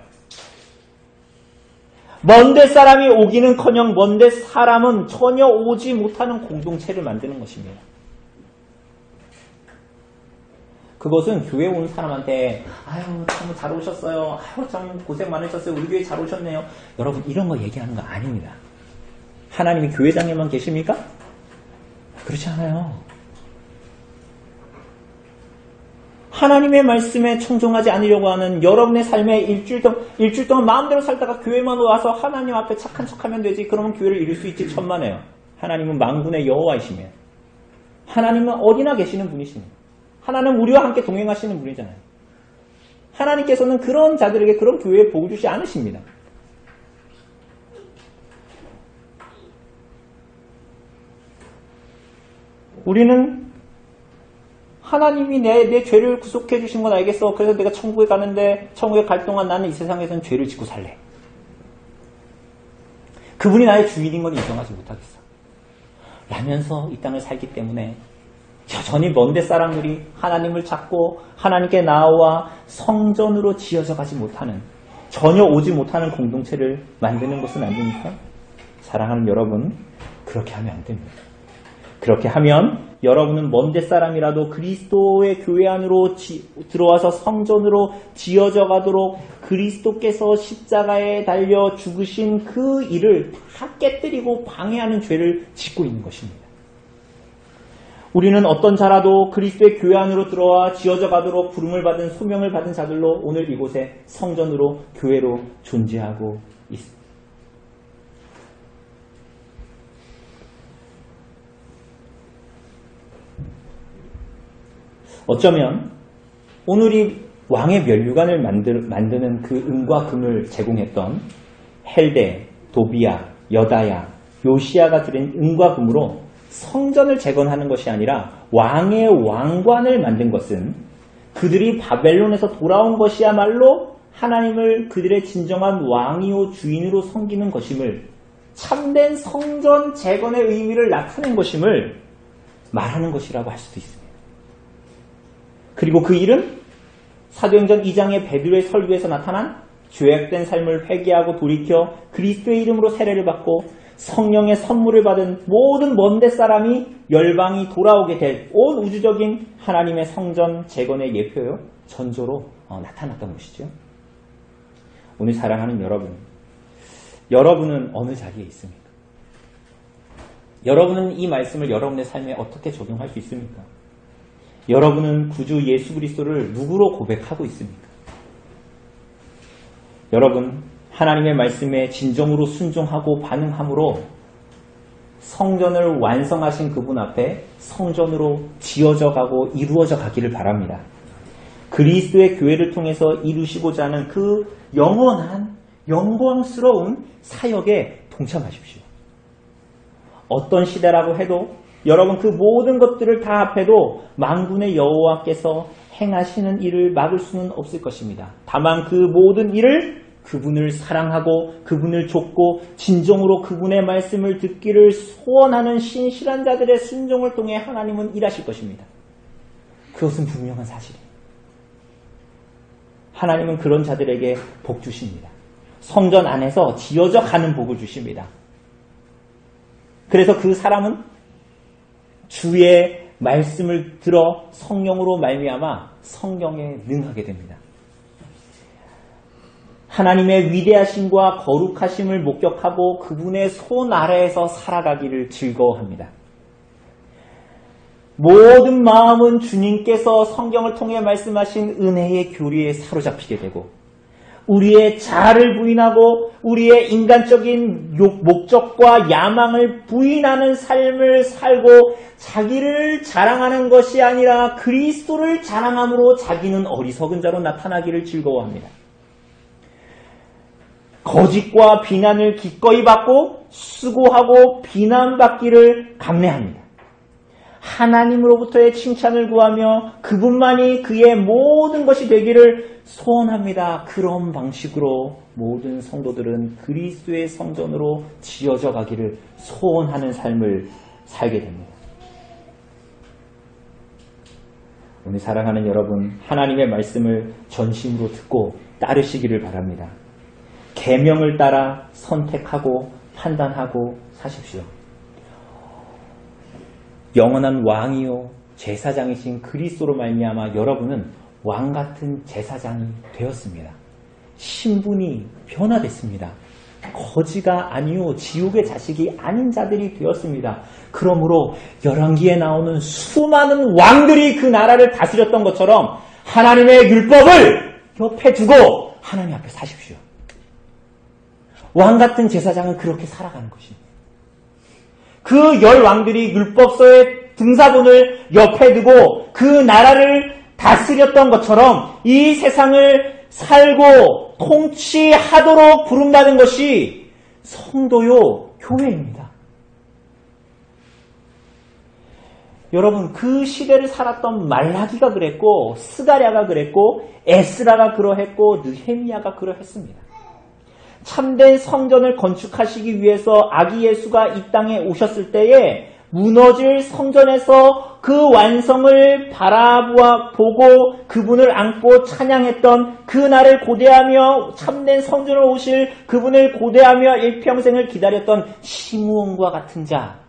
먼데 사람이 오기는커녕 먼데 사람은 전혀 오지 못하는 공동체를 만드는 것입니다. 그것은 교회 온 사람한테 아유 참 잘 오셨어요. 아유 참 고생 많으셨어요. 우리 교회 잘 오셨네요. 여러분 이런 거 얘기하는 거 아닙니다. 하나님이 교회장에만 계십니까? 그렇지 않아요. 하나님의 말씀에 청종하지 않으려고 하는 여러분의 삶에 일주일 동안 마음대로 살다가 교회만 와서 하나님 앞에 착한 척하면 되지. 그러면 교회를 이룰 수 있지 천만에요. 하나님은 만군의 여호와이시며 하나님은 어디나 계시는 분이십니다. 하나님은 우리와 함께 동행하시는 분이잖아요. 하나님께서는 그런 자들에게 그런 교회에 복을 주지 않으십니다. 우리는 하나님이 내 죄를 구속해 주신 건 알겠어. 그래서 내가 천국에 가는데 천국에 갈 동안 나는 이 세상에서는 죄를 짓고 살래. 그분이 나의 주인인 건 인정하지 못하겠어. 라면서 이 땅을 살기 때문에 여전히 먼데 사람들이 하나님을 찾고 하나님께 나와 성전으로 지어져 가지 못하는 전혀 오지 못하는 공동체를 만드는 것은 아닙니까? 사랑하는 여러분, 그렇게 하면 안 됩니다. 그렇게 하면 여러분은 먼데 사람이라도 그리스도의 교회 안으로 들어와서 성전으로 지어져 가도록 그리스도께서 십자가에 달려 죽으신 그 일을 다 깨뜨리고 방해하는 죄를 짓고 있는 것입니다. 우리는 어떤 자라도 그리스도의 교회 안으로 들어와 지어져 가도록 부름을 받은 소명을 받은 자들로 오늘 이곳에 성전으로 교회로 존재하고 있습니다. 어쩌면 오늘이 왕의 면류관을 만드는 그 은과 금을 제공했던 헬데, 도비야, 여다야, 요시야가 드린 은과 금으로 성전을 재건하는 것이 아니라 왕의 왕관을 만든 것은 그들이 바벨론에서 돌아온 것이야말로 하나님을 그들의 진정한 왕이요 주인으로 섬기는 것임을, 참된 성전 재건의 의미를 나타낸 것임을 말하는 것이라고 할 수도 있습니다. 그리고 그 일은 사도행전 2장의 베드로의 설교에서 나타난 죄악된 삶을 회개하고 돌이켜 그리스도의 이름으로 세례를 받고 성령의 선물을 받은 모든 먼데 사람이 열방이 돌아오게 될 온 우주적인 하나님의 성전 재건의 예표요, 전조로 나타났던 것이죠. 오늘 사랑하는 여러분은 어느 자리에 있습니까? 여러분은 이 말씀을 여러분의 삶에 어떻게 적용할 수 있습니까? 여러분은 구주 예수 그리스도를 누구로 고백하고 있습니까? 여러분, 하나님의 말씀에 진정으로 순종하고 반응함으로 성전을 완성하신 그분 앞에 성전으로 지어져 가고 이루어져 가기를 바랍니다. 그리스도의 교회를 통해서 이루시고자 하는 그 영원한 영광스러운 사역에 동참하십시오. 어떤 시대라고 해도 여러분 그 모든 것들을 다 합해도 만군의 여호와께서 행하시는 일을 막을 수는 없을 것입니다. 다만 그 모든 일을 그분을 사랑하고 그분을 좇고 진정으로 그분의 말씀을 듣기를 소원하는 신실한 자들의 순종을 통해 하나님은 일하실 것입니다. 그것은 분명한 사실입니다. 하나님은 그런 자들에게 복 주십니다. 성전 안에서 지어져 가는 복을 주십니다. 그래서 그 사람은 주의 말씀을 들어 성령으로 말미암아 성경에 능하게 됩니다. 하나님의 위대하심과 거룩하심을 목격하고 그분의 손 아래에서 살아가기를 즐거워합니다. 모든 마음은 주님께서 성경을 통해 말씀하신 은혜의 교리에 사로잡히게 되고 우리의 자아를 부인하고 우리의 인간적인 목적과 야망을 부인하는 삶을 살고 자기를 자랑하는 것이 아니라 그리스도를 자랑함으로 자기는 어리석은 자로 나타나기를 즐거워합니다. 거짓과 비난을 기꺼이 받고 수고하고 비난받기를 감내합니다. 하나님으로부터의 칭찬을 구하며 그분만이 그의 모든 것이 되기를 소원합니다. 그런 방식으로 모든 성도들은 그리스도의 성전으로 지어져 가기를 소원하는 삶을 살게 됩니다. 오늘 사랑하는 여러분, 하나님의 말씀을 전심으로 듣고 따르시기를 바랍니다. 계명을 따라 선택하고 판단하고 사십시오. 영원한 왕이요 제사장이신 그리스도로 말미암아 여러분은 왕같은 제사장이 되었습니다. 신분이 변화됐습니다. 거지가 아니요 지옥의 자식이 아닌 자들이 되었습니다. 그러므로 열왕기에 나오는 수많은 왕들이 그 나라를 다스렸던 것처럼 하나님의 율법을 옆에 두고 하나님 앞에 사십시오. 왕같은 제사장은 그렇게 살아가는 것입니다. 그 10왕들이 율법서의 등사본을 옆에 두고 그 나라를 다스렸던 것처럼 이 세상을 살고 통치하도록 부름받은 것이 성도요 교회입니다. 여러분, 그 시대를 살았던 말라기가 그랬고 스가랴가 그랬고 에스라가 그러했고 느헤미야가 그러했습니다. 참된 성전을 건축하시기 위해서 아기 예수가 이 땅에 오셨을 때에 무너질 성전에서 그 완성을 보고 그분을 안고 찬양했던 그날을 고대하며 참된 성전을 오실 그분을 고대하며 일평생을 기다렸던 시므온과 같은 자,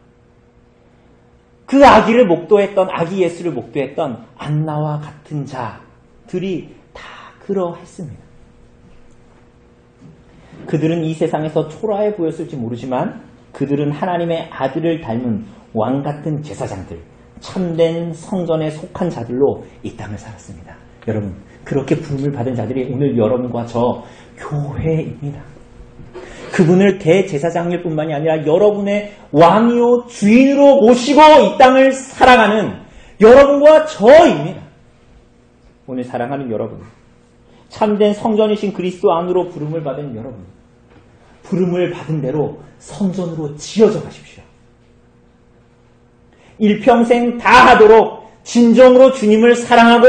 그 아기를 목도했던 아기 예수를 목도했던 안나와 같은 자들이 다 그러했습니다. 그들은 이 세상에서 초라해 보였을지 모르지만 그들은 하나님의 아들을 닮은 왕 같은 제사장들, 참된 성전에 속한 자들로 이 땅을 살았습니다. 여러분, 그렇게 부름을 받은 자들이 오늘 여러분과 저 교회입니다. 그분을 대제사장일 뿐만이 아니라 여러분의 왕이요 주인으로 모시고 이 땅을 살아가는 여러분과 저입니다. 오늘 사랑하는 여러분, 참된 성전이신 그리스도 안으로 부름을 받은 여러분, 부름을 받은 대로 성전으로 지어져 가십시오. 일평생 다 하도록 진정으로 주님을 사랑하고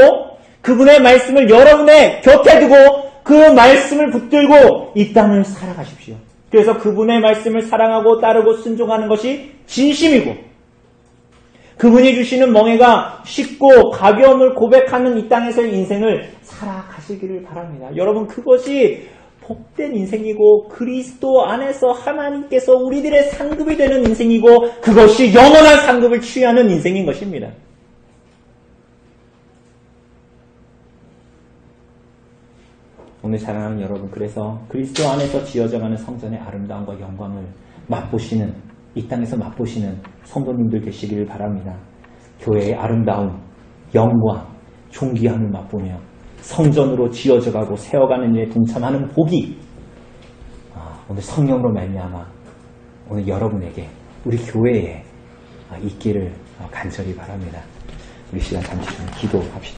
그분의 말씀을 여러분의 곁에 두고 그 말씀을 붙들고 이 땅을 살아가십시오. 그래서 그분의 말씀을 사랑하고 따르고 순종하는 것이 진심이고 그분이 주시는 멍에가 쉽고 가벼움을 고백하는 이 땅에서의 인생을 살아가시기를 바랍니다. 여러분, 그것이 복된 인생이고 그리스도 안에서 하나님께서 우리들의 상급이 되는 인생이고 그것이 영원한 상급을 취하는 인생인 것입니다. 오늘 사랑하는 여러분, 그래서 그리스도 안에서 지어져가는 성전의 아름다움과 영광을 맛보시는, 이 땅에서 맛보시는 성도님들 되시기를 바랍니다. 교회의 아름다움, 영광, 존귀함을 맛보며 성전으로 지어져가고 세워가는 일에 동참하는 복이 오늘 성령으로 말미암아 오늘 여러분에게, 우리 교회에 있기를 간절히 바랍니다. 우리 시간 잠시 좀 기도합시다.